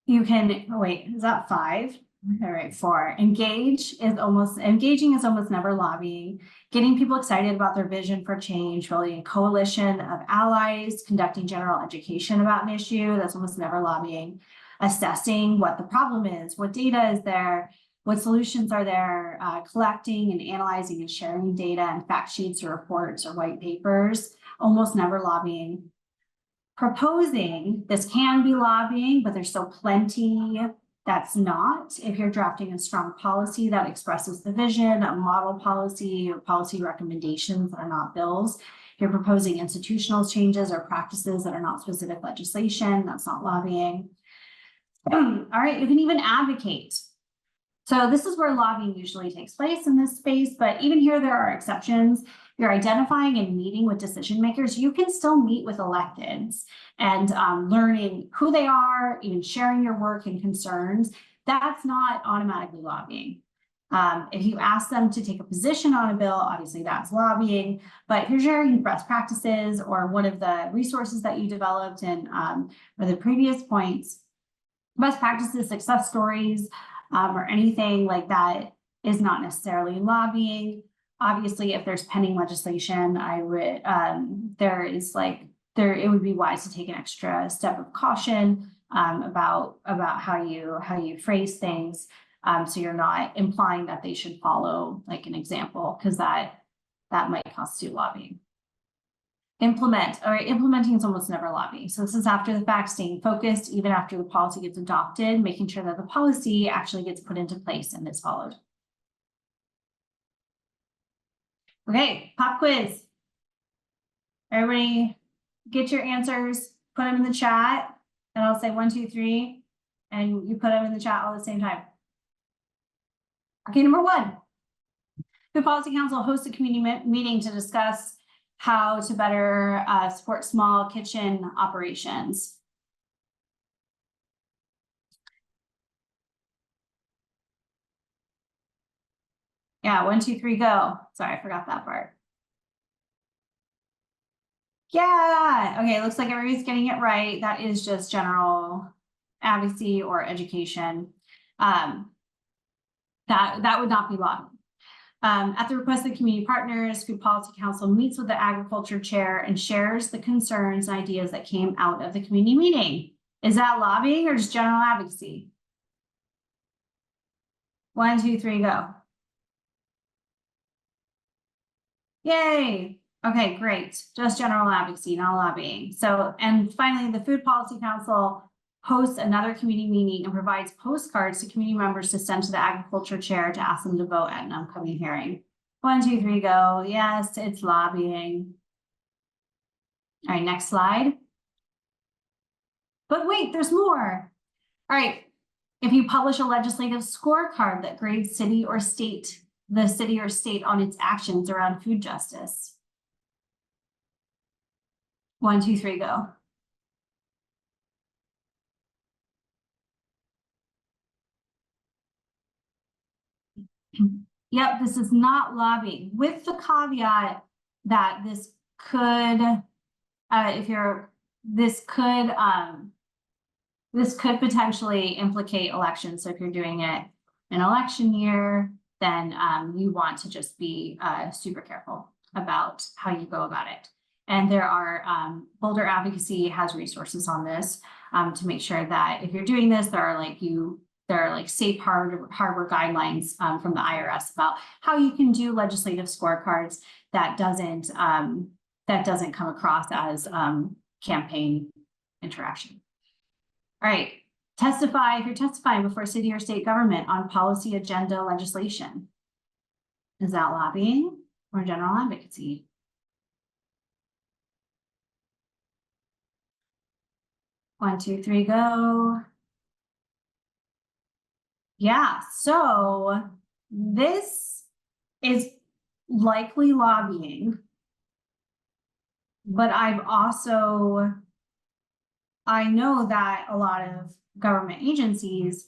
You can wait. Is that 5? All right, 4. Engaging is almost never lobbying. Getting people excited about their vision for change, building a coalition of allies, conducting general education about an issue, that's almost never lobbying. Assessing what the problem is, what data is there, what solutions are there, collecting and analyzing and sharing data and fact sheets or reports or white papers, almost never lobbying. Proposing, this can be lobbying, but there's still plenty that's not. If you're drafting a strong policy that expresses the vision, a model policy, or policy recommendations that are not bills. If you're proposing institutional changes or practices that are not specific legislation, that's not lobbying. All right, you can even advocate. So this is where lobbying usually takes place in this space, but even here there are exceptions. You're identifying and meeting with decision makers. You can still meet with electeds and learning who they are, even sharing your work and concerns. That's not automatically lobbying. If you ask them to take a position on a bill, obviously that's lobbying, but if you're sharing best practices or one of the resources that you developed in or the previous points, best practices, success stories, or anything like that is not necessarily lobbying. Obviously, if there's pending legislation, I would it would be wise to take an extra step of caution about how you phrase things, so you're not implying that they should follow like an example, because that might constitute lobbying. Implement. All right, implementing is almost never lobbying. So this is after the fact, staying focused even after the policy gets adopted, making sure that the policy actually gets put into place and is followed. Okay, pop quiz. Everybody get your answers, put them in the chat, and I'll say 1, 2, 3, and you put them in the chat all at the same time. Okay, number 1. The Policy Council hosts a community meeting to discuss how to better support small kitchen operations. Yeah, 1, 2, 3, go. Sorry, I forgot that part. Yeah, okay, looks like everybody's getting it right. That is just general advocacy or education. That would not be lobbying. At the request of the community partners, Food Policy Council meets with the agriculture chair and shares the concerns and ideas that came out of the community meeting. Is that lobbying or just general advocacy? 1, 2, 3, go. Yay. Okay, great. Just general advocacy, not lobbying. So, and finally, the Food Policy Council hosts another community meeting and provides postcards to community members to send to the agriculture chair to ask them to vote at an upcoming hearing. 1, 2, 3, go. Yes, it's lobbying. All right, next slide. But wait, there's more. All right, if you publish a legislative scorecard that grades the city or state on its actions around food justice. 1, 2, 3, go. Yep, this is not lobbying, with the caveat that this could, this could potentially implicate elections. So if you're doing it in election year, then you want to just be super careful about how you go about it. And there are, Boulder Advocacy has resources on this to make sure that if you're doing this, there are like safe harbor guidelines from the IRS about how you can do legislative scorecards that doesn't come across as campaign interaction. All right, testify if you're testifying before city or state government on policy agenda legislation. Is that lobbying or general advocacy? One, two, three, go. Yeah, so this is likely lobbying, but I know that a lot of government agencies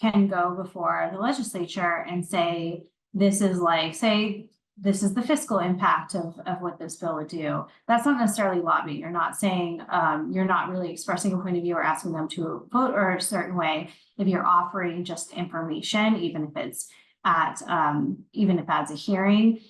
can go before the legislature and say, this is the fiscal impact of what this bill would do. That's not necessarily lobbying. You're not saying, you're not really expressing a point of view or asking them to vote or a certain way. If you're offering just information, even if it's at a hearing,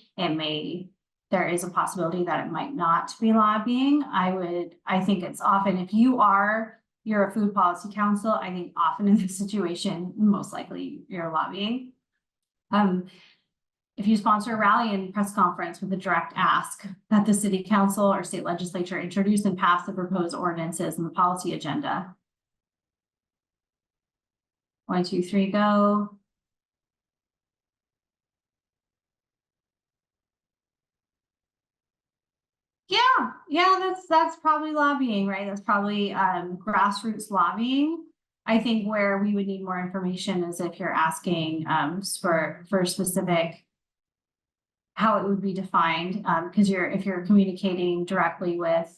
there is a possibility that it might not be lobbying. I think it's often, if you're a food policy council, I think often in this situation, most likely you're lobbying. If you sponsor a rally and press conference with a direct ask that the city council or state legislature introduce and pass the proposed ordinances in the policy agenda. 1, 2, 3, go. Yeah, that's probably lobbying, right? That's probably grassroots lobbying. I think where we would need more information is if you're asking for specific how it would be defined, because if you're communicating directly with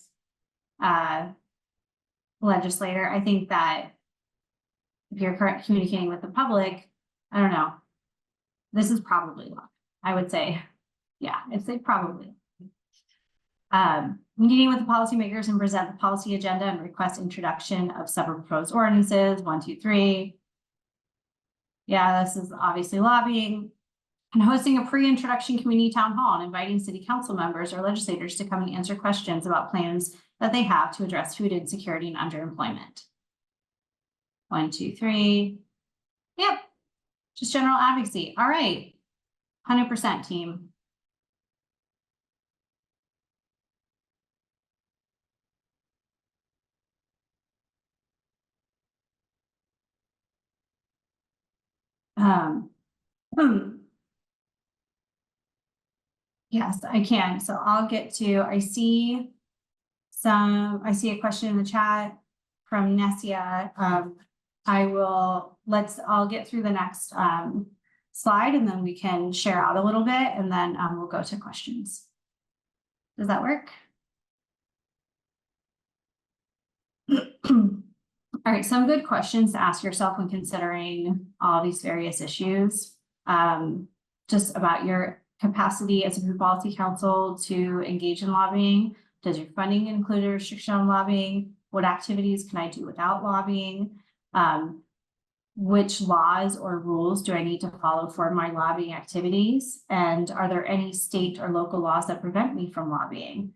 legislator, I think that if you're communicating with the public, I don't know. This is probably law. I would say, yeah, I'd say probably. Meeting with the policymakers and present the policy agenda and request introduction of several proposed ordinances, 1, 2, 3. Yeah, this is obviously lobbying. And hosting a pre-introduction community town hall and inviting city council members or legislators to come and answer questions about plans that they have to address food insecurity and underemployment. 1, 2, 3. Yep. Just general advocacy. All right. 100% team. Yes, I can. So I'll get to, I see a question in the chat from Nessia. I'll get through the next slide and then we can share out a little bit and then we'll go to questions. Does that work? All right, some good questions to ask yourself when considering all these various issues. Just about your capacity as a group policy council to engage in lobbying. Does your funding include a restriction on lobbying? What activities can I do without lobbying? Which laws or rules do I need to follow for my lobbying activities? And are there any state or local laws that prevent me from lobbying?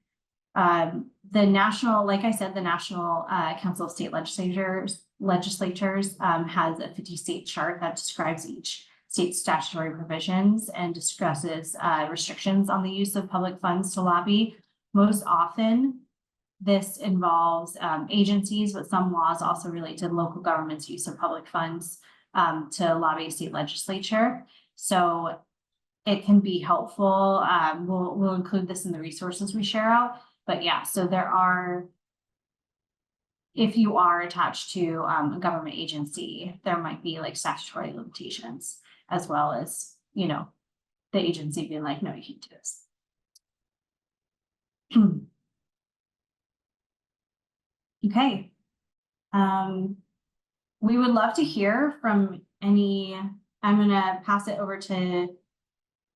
The national, like I said, the National Council of State Legislatures has a 50-state chart that describes each state's statutory provisions and discusses restrictions on the use of public funds to lobby. Most often, this involves agencies, but some laws also relate to local government's use of public funds to lobby a state legislature. So it can be helpful. We'll include this in the resources we share out. But yeah, so there are, if you are attached to a government agency, there might be like statutory limitations as well as, you know, the agency being like, no, you can't do this. Okay. We would love to hear from any, I'm gonna pass it over to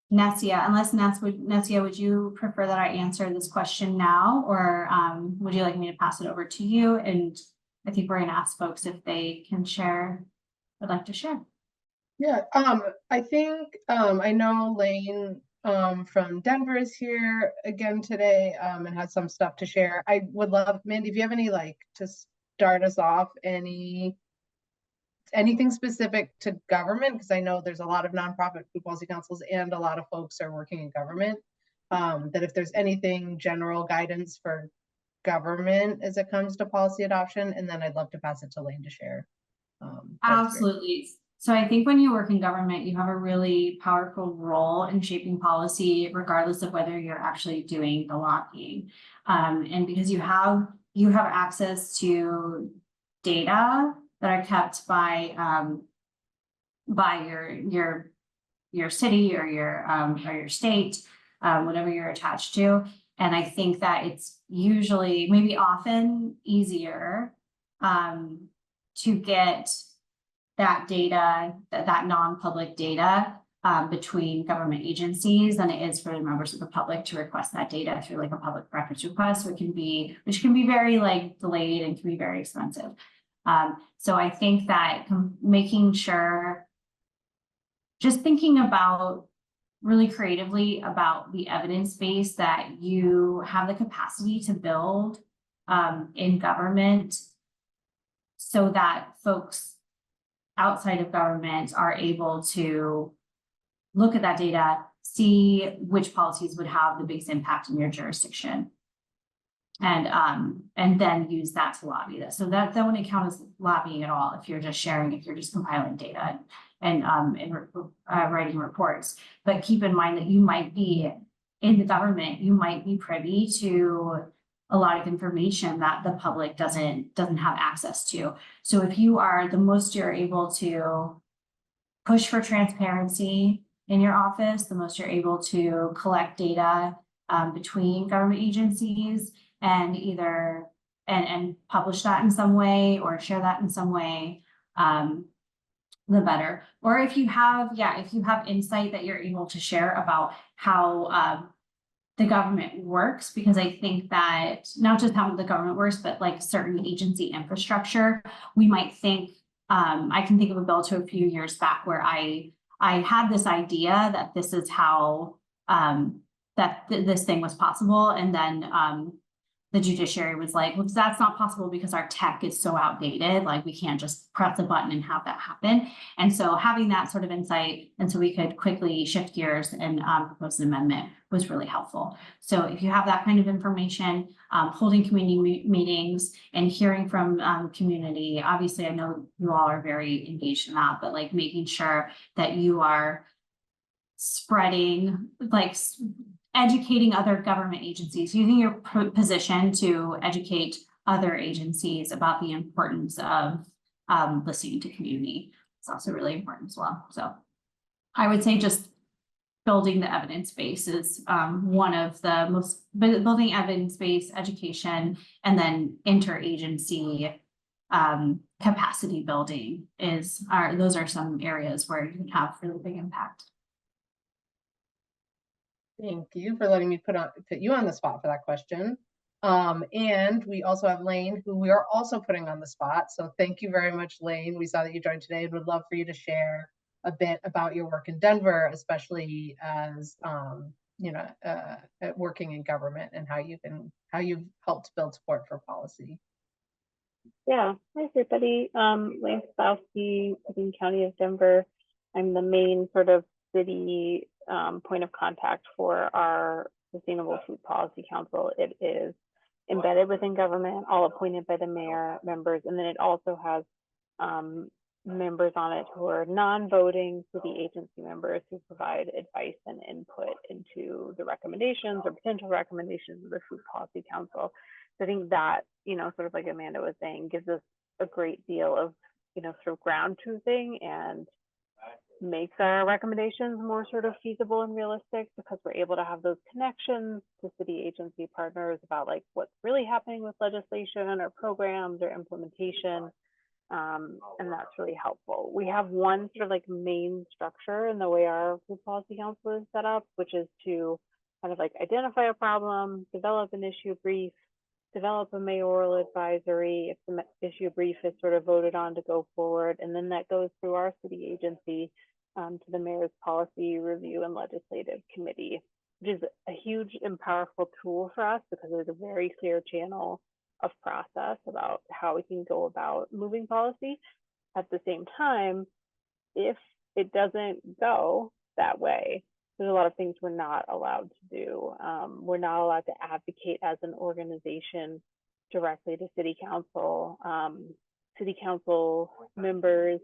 Nessia, unless Nessia, would you prefer that I answer this question now, or would you like me to pass it over to you? And I think we're gonna ask folks if they can share, would like to share. Yeah, I think I know Lane from Denver is here again today and has some stuff to share. I would love, Mandy, if you have any, like, to start us off, anything specific to government, because I know there's a lot of nonprofit food policy councils and a lot of folks are working in government, that if there's anything general guidance for government as it comes to policy adoption, and then I'd love to pass it to Lane to share. Absolutely. So I think when you work in government, you have a really powerful role in shaping policy, regardless of whether you're actually doing the lobbying. And because you have access to data that are kept by your city or your state, whatever you're attached to. And I think that it's usually, maybe often, easier to get that data, that non-public data between government agencies than it is for the members of the public to request that data through like a public records request, which can be very like delayed and can be very expensive. So I think that making sure, just thinking about really creatively about the evidence base that you have the capacity to build in government so that folks outside of government are able to look at that data, see which policies would have the biggest impact in your jurisdiction, and then use that to lobby this. So that wouldn't count as lobbying at all if you're just sharing, if you're just compiling data and writing reports. But keep in mind that you might be in the government, you might be privy to a lot of information that the public doesn't have access to. So if you are, the most you're able to push for transparency in your office, the most you're able to collect data between government agencies and either and publish that in some way or share that in some way, the better. Or if you have, if you have insight that you're able to share about how the government works, because I think that not just how the government works, but like certain agency infrastructure, we might think, I can think of a bill to a few years back where I had this idea that this is how this thing was possible, and then the judiciary was like, well, that's not possible because our tech is so outdated, like we can't just press a button and have that happen. And so having that sort of insight, and so we could quickly shift gears and propose an amendment, was really helpful. So if you have that kind of information, holding community meetings and hearing from community, obviously I know you all are very engaged in that, but like making sure that you are spreading, like educating other government agencies, using your position to educate other agencies about the importance of listening to community. It's also really important as well. So I would say just building the evidence base is one of the most, building evidence base, education, and then interagency capacity building those are some areas where you can have really big impact. Thank you for letting me put you on the spot for that question. And we also have Lane, who we are also putting on the spot. So thank you very much, Lane. We saw that you joined today and would love for you to share a bit about your work in Denver, especially as working in government, and how you've helped build support for policy. Yeah, hi everybody. Lane Spowski, Sabine County of Denver. I'm the main sort of city point of contact for our Sustainable Food Policy Council. It is embedded within government, all appointed by the mayor members, and then it also has members on it who are non-voting city agency members who provide advice and input into the recommendations or potential recommendations of the Food Policy Council. So I think that, sort of like Amanda was saying, gives us a great deal of, sort of ground truthing and makes our recommendations more sort of feasible and realistic, because we're able to have those connections to city agency partners about like what's really happening with legislation or programs or implementation. And that's really helpful. We have one sort of like main structure in the way our Food Policy Council is set up, which is to kind of like identify a problem, develop an issue brief, develop a mayoral advisory if the issue brief is sort of voted on to go forward, and then that goes through our city agency to the mayor's policy review and legislative committee, which is a huge and powerful tool for us because there's a very clear channel of process about how we can go about moving policy. At the same time, if it doesn't go that way, there's a lot of things we're not allowed to do. We're not allowed to advocate as an organization directly to city council. City council members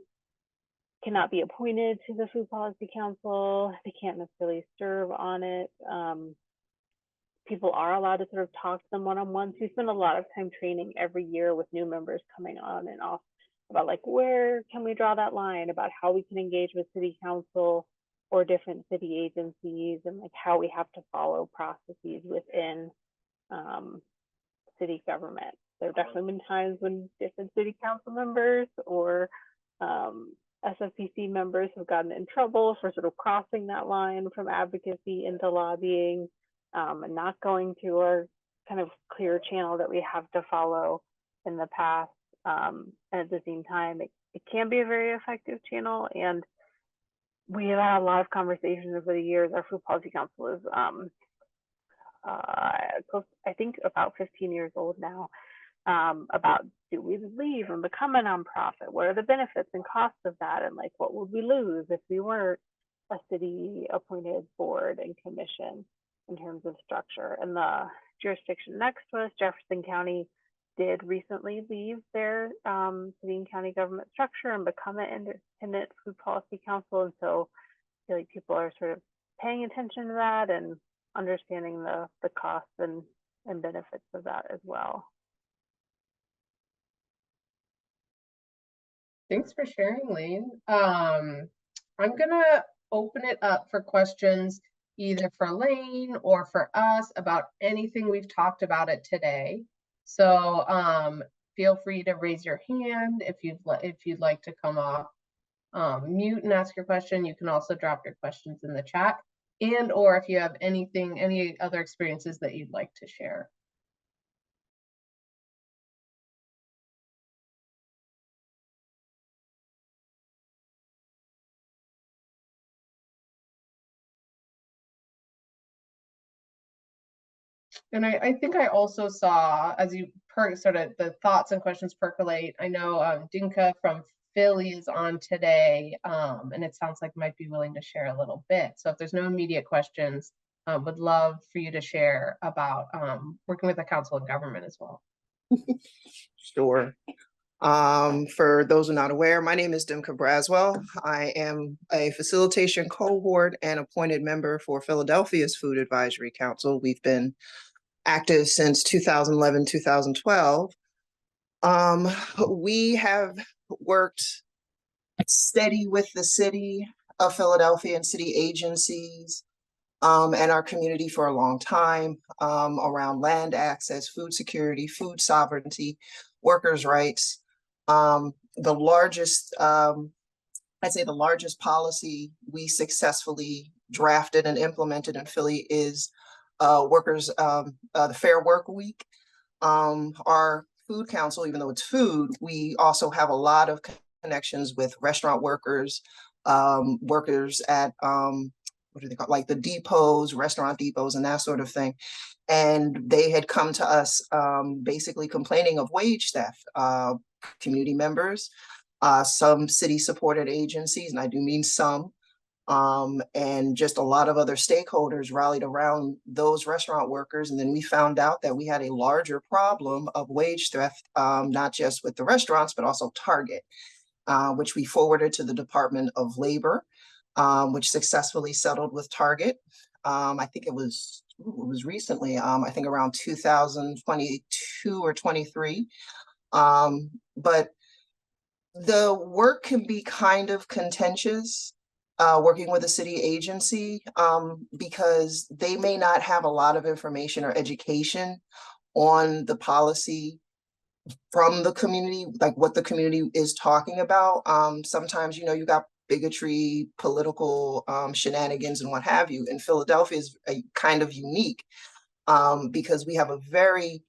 cannot be appointed to the Food Policy Council. They can't necessarily serve on it. People are allowed to sort of talk to them one-on-one. So we spend a lot of time training every year with new members coming on and off about like, where can we draw that line, about how we can engage with city council or different city agencies, and like how we have to follow processes within city government. There have definitely been times when different city council members or SFPC members have gotten in trouble for sort of crossing that line from advocacy into lobbying, and not going through our kind of clear channel that we have to follow in the past. And at the same time, it can be a very effective channel. And we have had a lot of conversations over the years. Our Food Policy Council is, I think, about 15 years old now, about, do we leave and become a nonprofit? What are the benefits and costs of that? And like, what would we lose if we weren't a city appointed board and commission in terms of structure? And the jurisdiction next to us, Jefferson County, did recently leave their city and county government structure and become an independent Food Policy Council. And so I feel like people are sort of paying attention to that and understanding the costs and and benefits of that as well. Thanks for sharing, Lane. I'm gonna open it up for questions either for Lane or for us about anything we've talked about it today. So feel free to raise your hand if you'd like to come off mute and ask your question. You can also drop your questions in the chat, and or if you have any other experiences that you'd like to share. And I think I also saw, as you sort of the thoughts and questions percolate, I know Dinka from Philly is on today, and it sounds like might be willing to share a little bit. So if there's no immediate questions, would love for you to share about working with the Council of Government as well. Sure. For those who are not aware, my name is Dimka Braswell. I am a facilitation cohort and appointed member for Philadelphia's Food Advisory Council. We've been active since 2011, 2012. We have worked steady with the city of Philadelphia and city agencies and our community for a long time around land access, food security, food sovereignty, workers' rights. The largest, I'd say the largest policy we successfully drafted and implemented in Philly is the Fair Work Week. Our food council, even though it's food, we also have a lot of connections with restaurant workers, workers at what do they call, like the depots, restaurant depots, and that sort of thing. And they had come to us basically complaining of wage theft. Community members, some city-supported agencies, and I do mean some, and just a lot of other stakeholders rallied around those restaurant workers. And then we found out that we had a larger problem of wage theft, not just with the restaurants, but also Target, which we forwarded to the Department of Labor, which successfully settled with Target. I think it was recently, I think around 2022 or 23. But the work can be kind of contentious, working with a city agency, because they may not have a lot of information or education on the policy from the community, like what the community is talking about. Sometimes, you know, you got bigotry, political shenanigans and what have you. And Philadelphia is a kind of unique because we have a very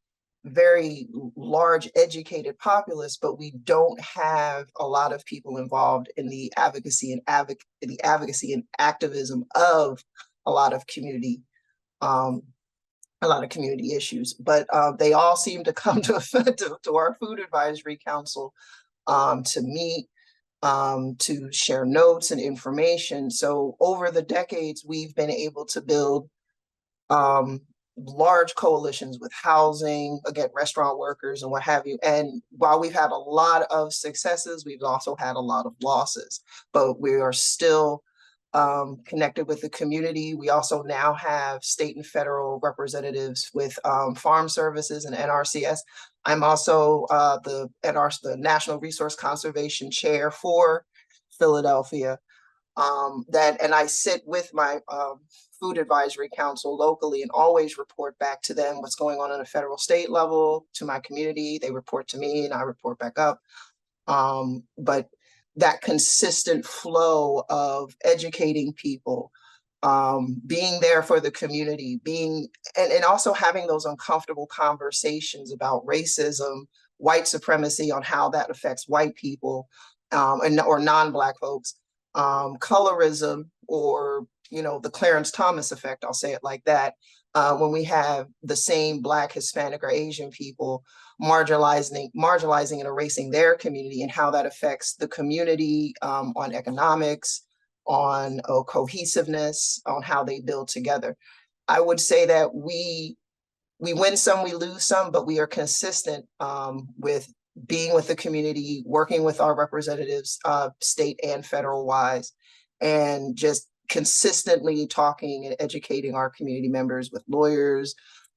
large educated populace, but we don't have a lot of people involved in the advocacy and activism of a lot of community issues. But they all seem to come to our Food Advisory Council to meet, to share notes and information. So over the decades, we've been able to build large coalitions with housing, again, restaurant workers and what have you. And while we've had a lot of successes, we've also had a lot of losses, but we are still connected with the community. We also now have state and federal representatives with Farm Services and NRCS. I'm also the National Resource Conservation Chair for Philadelphia. And I sit with my Food Advisory Council locally and always report back to them what's going on a federal state level, to my community. They report to me and I report back up. But that consistent flow of educating people, being there for the community, and also having those uncomfortable conversations about racism, white supremacy, on how that affects white people or non-Black folks, colorism, or the Clarence Thomas effect, I'll say it like that, when we have the same Black, Hispanic, or Asian people marginalizing and erasing their community, and how that affects the community on economics, on cohesiveness, on how they build together. I would say that we win some, we lose some, but we are consistent with being with the community, working with our representatives, state and federal wise, and just consistently talking and educating our community members with lawyers,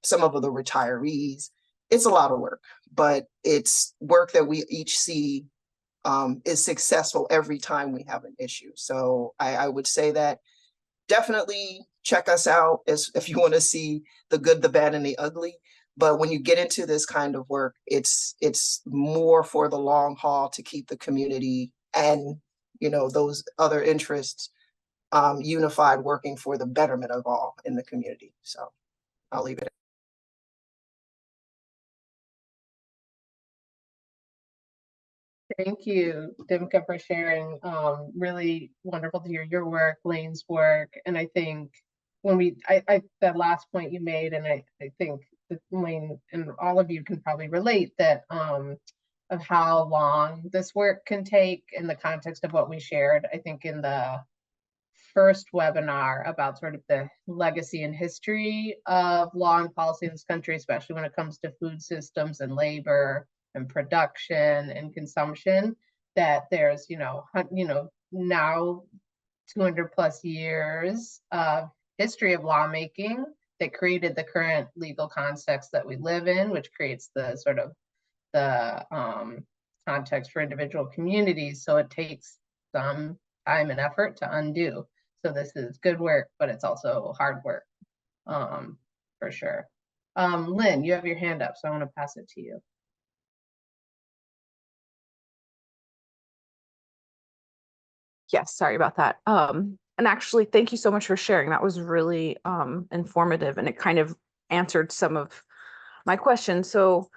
some of the retirees. It's a lot of work, but it's work that we each see is successful every time we have an issue. So I would say that definitely check us out if you want to see the good, the bad, and the ugly. But when you get into this kind of work, it's more for the long haul to keep the community and, you know, those other interests unified, working for the betterment of all in the community. So I'll leave it. Thank you, Dimka, for sharing. Really wonderful to hear your work, Lane's work. And I think when that last point you made, and I think that Lane and all of you can probably relate that of how long this work can take in the context of what we shared. I think in the first webinar about sort of the legacy and history of law and policy in this country, especially when it comes to food systems and labor and production and consumption, that there's, now 200 plus years of history of lawmaking that created the current legal context that we live in, which creates the sort of the context for individual communities. So it takes some time and effort to undo. So this is good work, but it's also hard work, for sure. Lynn, you have your hand up, so I want to pass it to you. Yes, sorry about that. And actually, thank you so much for sharing. That was really informative, and it kind of answered some of my questions. So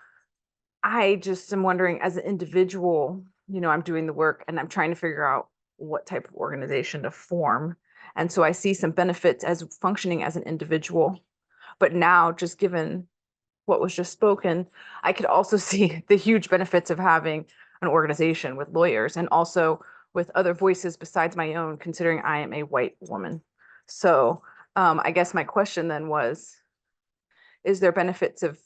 I just am wondering, as an individual, I'm doing the work and I'm trying to figure out what type of organization to form. And so I see some benefits as functioning as an individual. But now, just given what was just spoken, I could also see the huge benefits of having an organization with lawyers and also with other voices besides my own, considering I am a white woman. So I guess my question then was, is there benefits of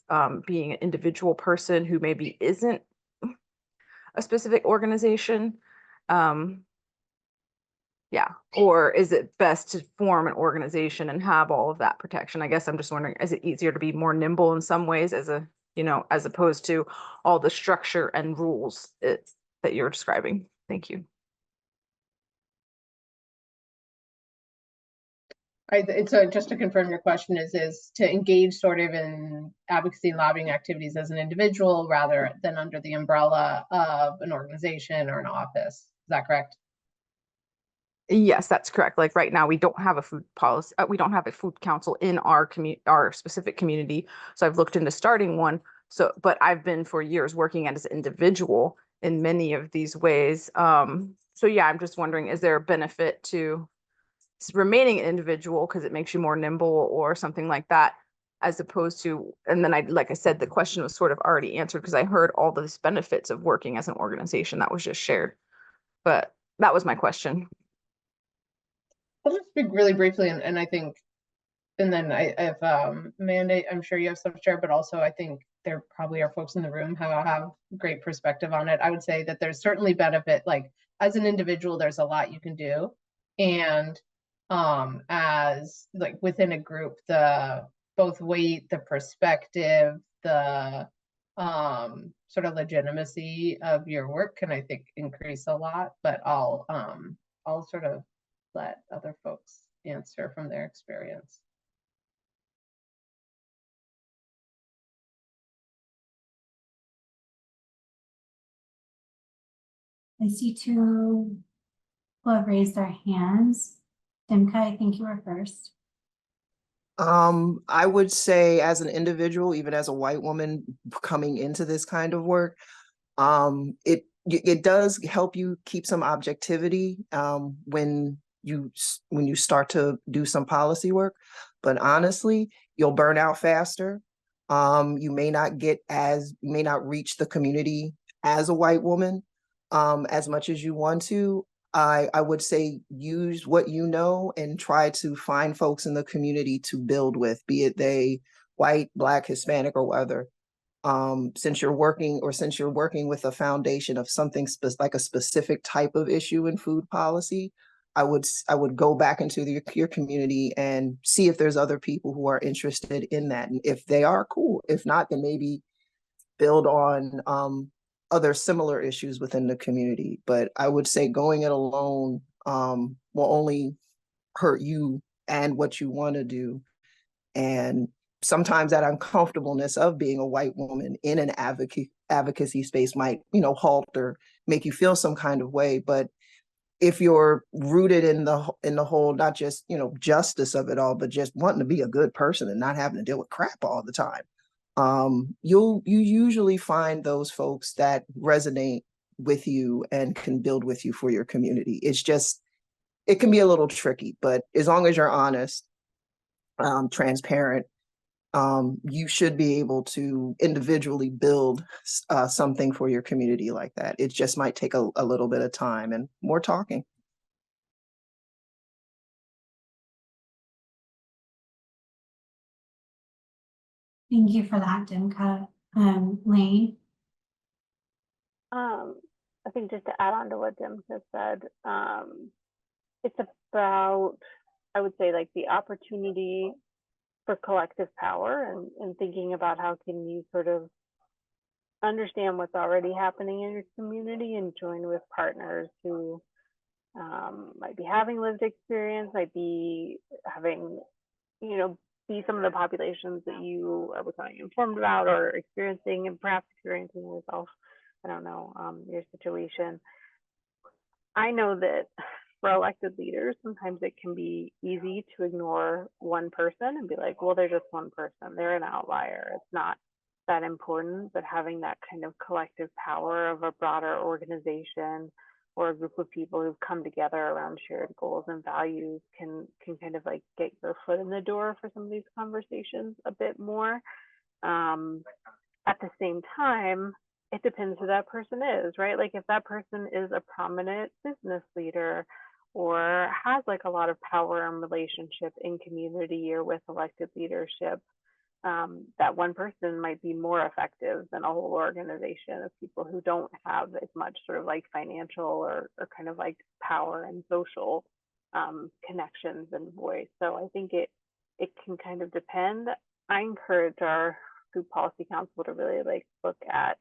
being an individual person who maybe isn't a specific organization? Yeah, or is it best to form an organization and have all of that protection? I guess I'm just wondering, is it easier to be more nimble in some ways as as opposed to all the structure and rules that you're describing? Thank you. So just to confirm, your question is to engage sort of in advocacy and lobbying activities as an individual rather than under the umbrella of an organization or an office. Is that correct? Yes, that's correct. Like right now, we don't have a food policy. We don't have a food council in our specific community. So I've looked into starting one. So, but I've been for years working as an individual in many of these ways. So yeah, I'm just wondering, is there a benefit to remaining an individual because it makes you more nimble or something like that, as opposed to, and then like I said, the question was sort of already answered because I heard all those benefits of working as an organization that was just shared. But that was my question. I'll just speak really briefly, and I think, and then I have Amanda, I'm sure you have some to share, but also I think there probably are folks in the room who have great perspective on it. I would say that there's certainly benefit, like as an individual, there's a lot you can do. And as like within a group, the both weight, the perspective, the sort of legitimacy of your work can, I think, increase a lot. But I'll sort of let other folks answer from their experience. I see two who have raised their hands. Dimka, I think you were first. I would say as an individual, even as a white woman coming into this kind of work, it does help you keep some objectivity when you start to do some policy work. But honestly, you'll burn out faster. You may not reach the community as a white woman as much as you want to. I would say use what you know and try to find folks in the community to build with, be it they white, Black, Hispanic, or other. Since you're working with a foundation of something like a specific type of issue in food policy, I would go back into your community and see if there's other people who are interested in that. And if they are, cool. If not, then maybe build on other similar issues within the community. But I would say going it alone will only hurt you and what you want to do. And sometimes that uncomfortableness of being a white woman in an advocacy space might, halt or make you feel some kind of way. But if you're rooted in the whole, not just, justice of it all, but just wanting to be a good person and not having to deal with crap all the time, you usually find those folks that resonate with you and can build with you for your community. It can be a little tricky, but as long as you're honest, transparent, you should be able to individually build something for your community like that. It just might take a little bit of time and more talking. Thank you for that, Dimka. Lane? I think just to add on to what Dimka said, it's about, I would say, like the opportunity for collective power and thinking about how can you sort of understand what's already happening in your community and join with partners who might be having lived experience, might be having, be some of the populations that you are becoming informed about or experiencing, and perhaps experiencing yourself. I don't know, your situation. I know that for elected leaders, sometimes it can be easy to ignore one person and be like, well, they're just one person. They're an outlier. It's not that important. But having that kind of collective power of a broader organization or a group of people who've come together around shared goals and values can kind of like get your foot in the door for some of these conversations a bit more. At the same time, it depends who that person is, right? Like if that person is a prominent business leader or has like a lot of power and relationship in community or with elected leadership, that one person might be more effective than a whole organization of people who don't have as much sort of like financial or kind of like power and social connections and voice. So I think it can kind of depend. I encourage our Food Policy Council to really like look at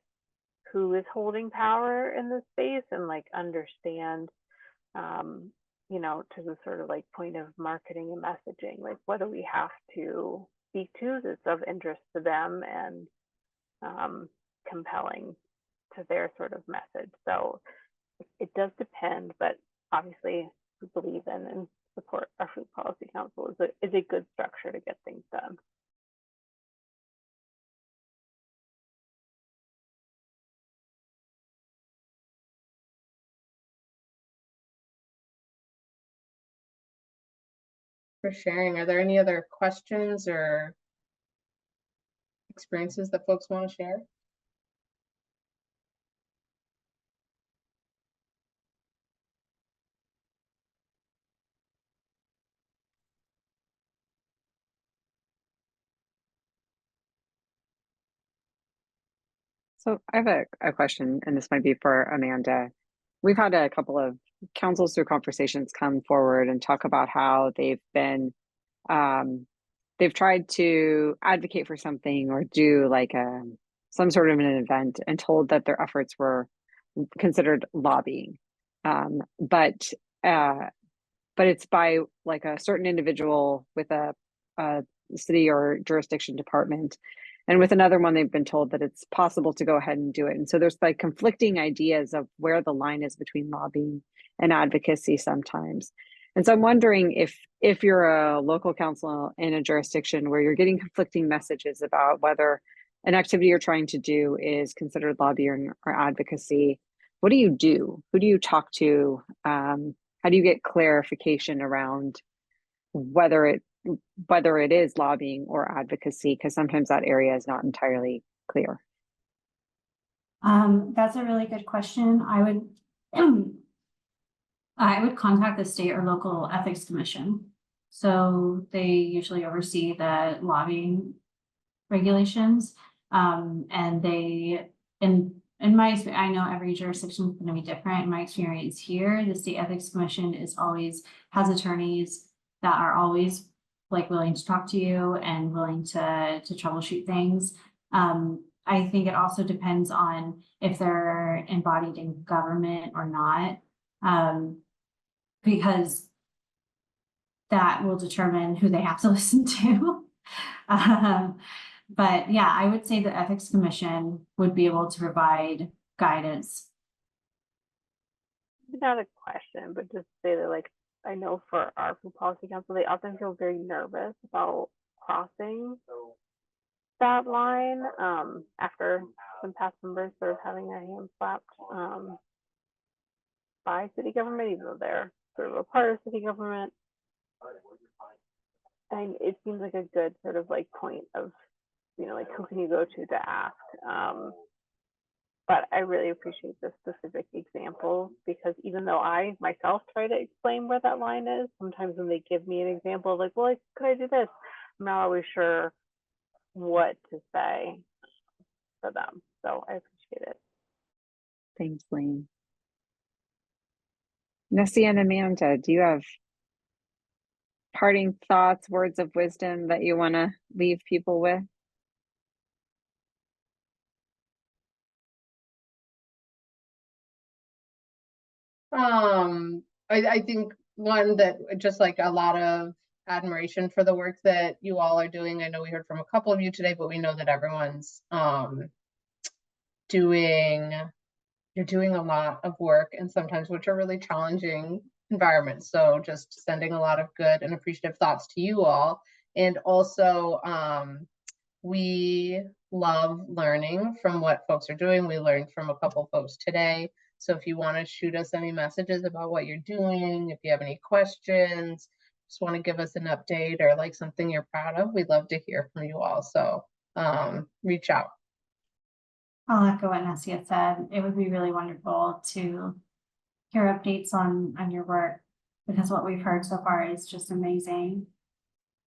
who is holding power in this space and like understand, to the sort of like point of marketing and messaging, like what do we have to speak to that's of interest to them and compelling to their sort of message. So it does depend, but obviously we believe in and support our Food Policy Council is a good structure to get things done. For sharing. Are there any other questions or experiences that folks want to share? So I have a question, and this might be for Amanda. We've had a couple of councils through conversations come forward and talk about how they've tried to advocate for something or do like some sort of an event and told that their efforts were considered lobbying. But it's by like a certain individual with a city or jurisdiction department. And with another one, they've been told that it's possible to go ahead and do it. And so there's like conflicting ideas of where the line is between lobbying and advocacy sometimes. And so I'm wondering if you're a local council in a jurisdiction where you're getting conflicting messages about whether an activity you're trying to do is considered lobbying or advocacy, what do you do? Who do you talk to? How do you get clarification around whether it is lobbying or advocacy? Because sometimes that area is not entirely clear. That's a really good question. I would contact the state or local ethics commission. So they usually oversee the lobbying regulations, and in my experience, I know every jurisdiction is going to be different. In my experience here, the State Ethics Commission has attorneys that are always like willing to talk to you and willing to troubleshoot things. I think it also depends on if they're embodied in government or not, because that will determine who they have to listen to. But yeah, I would say the Ethics Commission would be able to provide guidance. Not a question, but just say that, like, I know for our food policy council, they often feel very nervous about crossing that line after some past members sort of having their hands slapped by city government, even though they're sort of a part of city government. And it seems like a good sort of like point of, you know, like who can you go to ask. But I really appreciate the specific example, because even though I myself try to explain where that line is, sometimes when they give me an example, like, well, could I do this? I'm not always sure what to say for them. So I appreciate it. Thanks, Lane. Nessie and Amanda, do you have parting thoughts, words of wisdom that you want to leave people with? I think one that just like a lot of admiration for the work that you all are doing. I know we heard from a couple of you today, but we know that everyone's you're doing a lot of work, and sometimes which are really challenging environments. So just sending a lot of good and appreciative thoughts to you all. And also we love learning from what folks are doing. We learned from a couple folks today. So if you want to shoot us any messages about what you're doing, if you have any questions, just want to give us an update or like something you're proud of, we'd love to hear from you all. So reach out. I'll echo what Nessie had said. It would be really wonderful to hear updates on your work, because what we've heard so far is just amazing.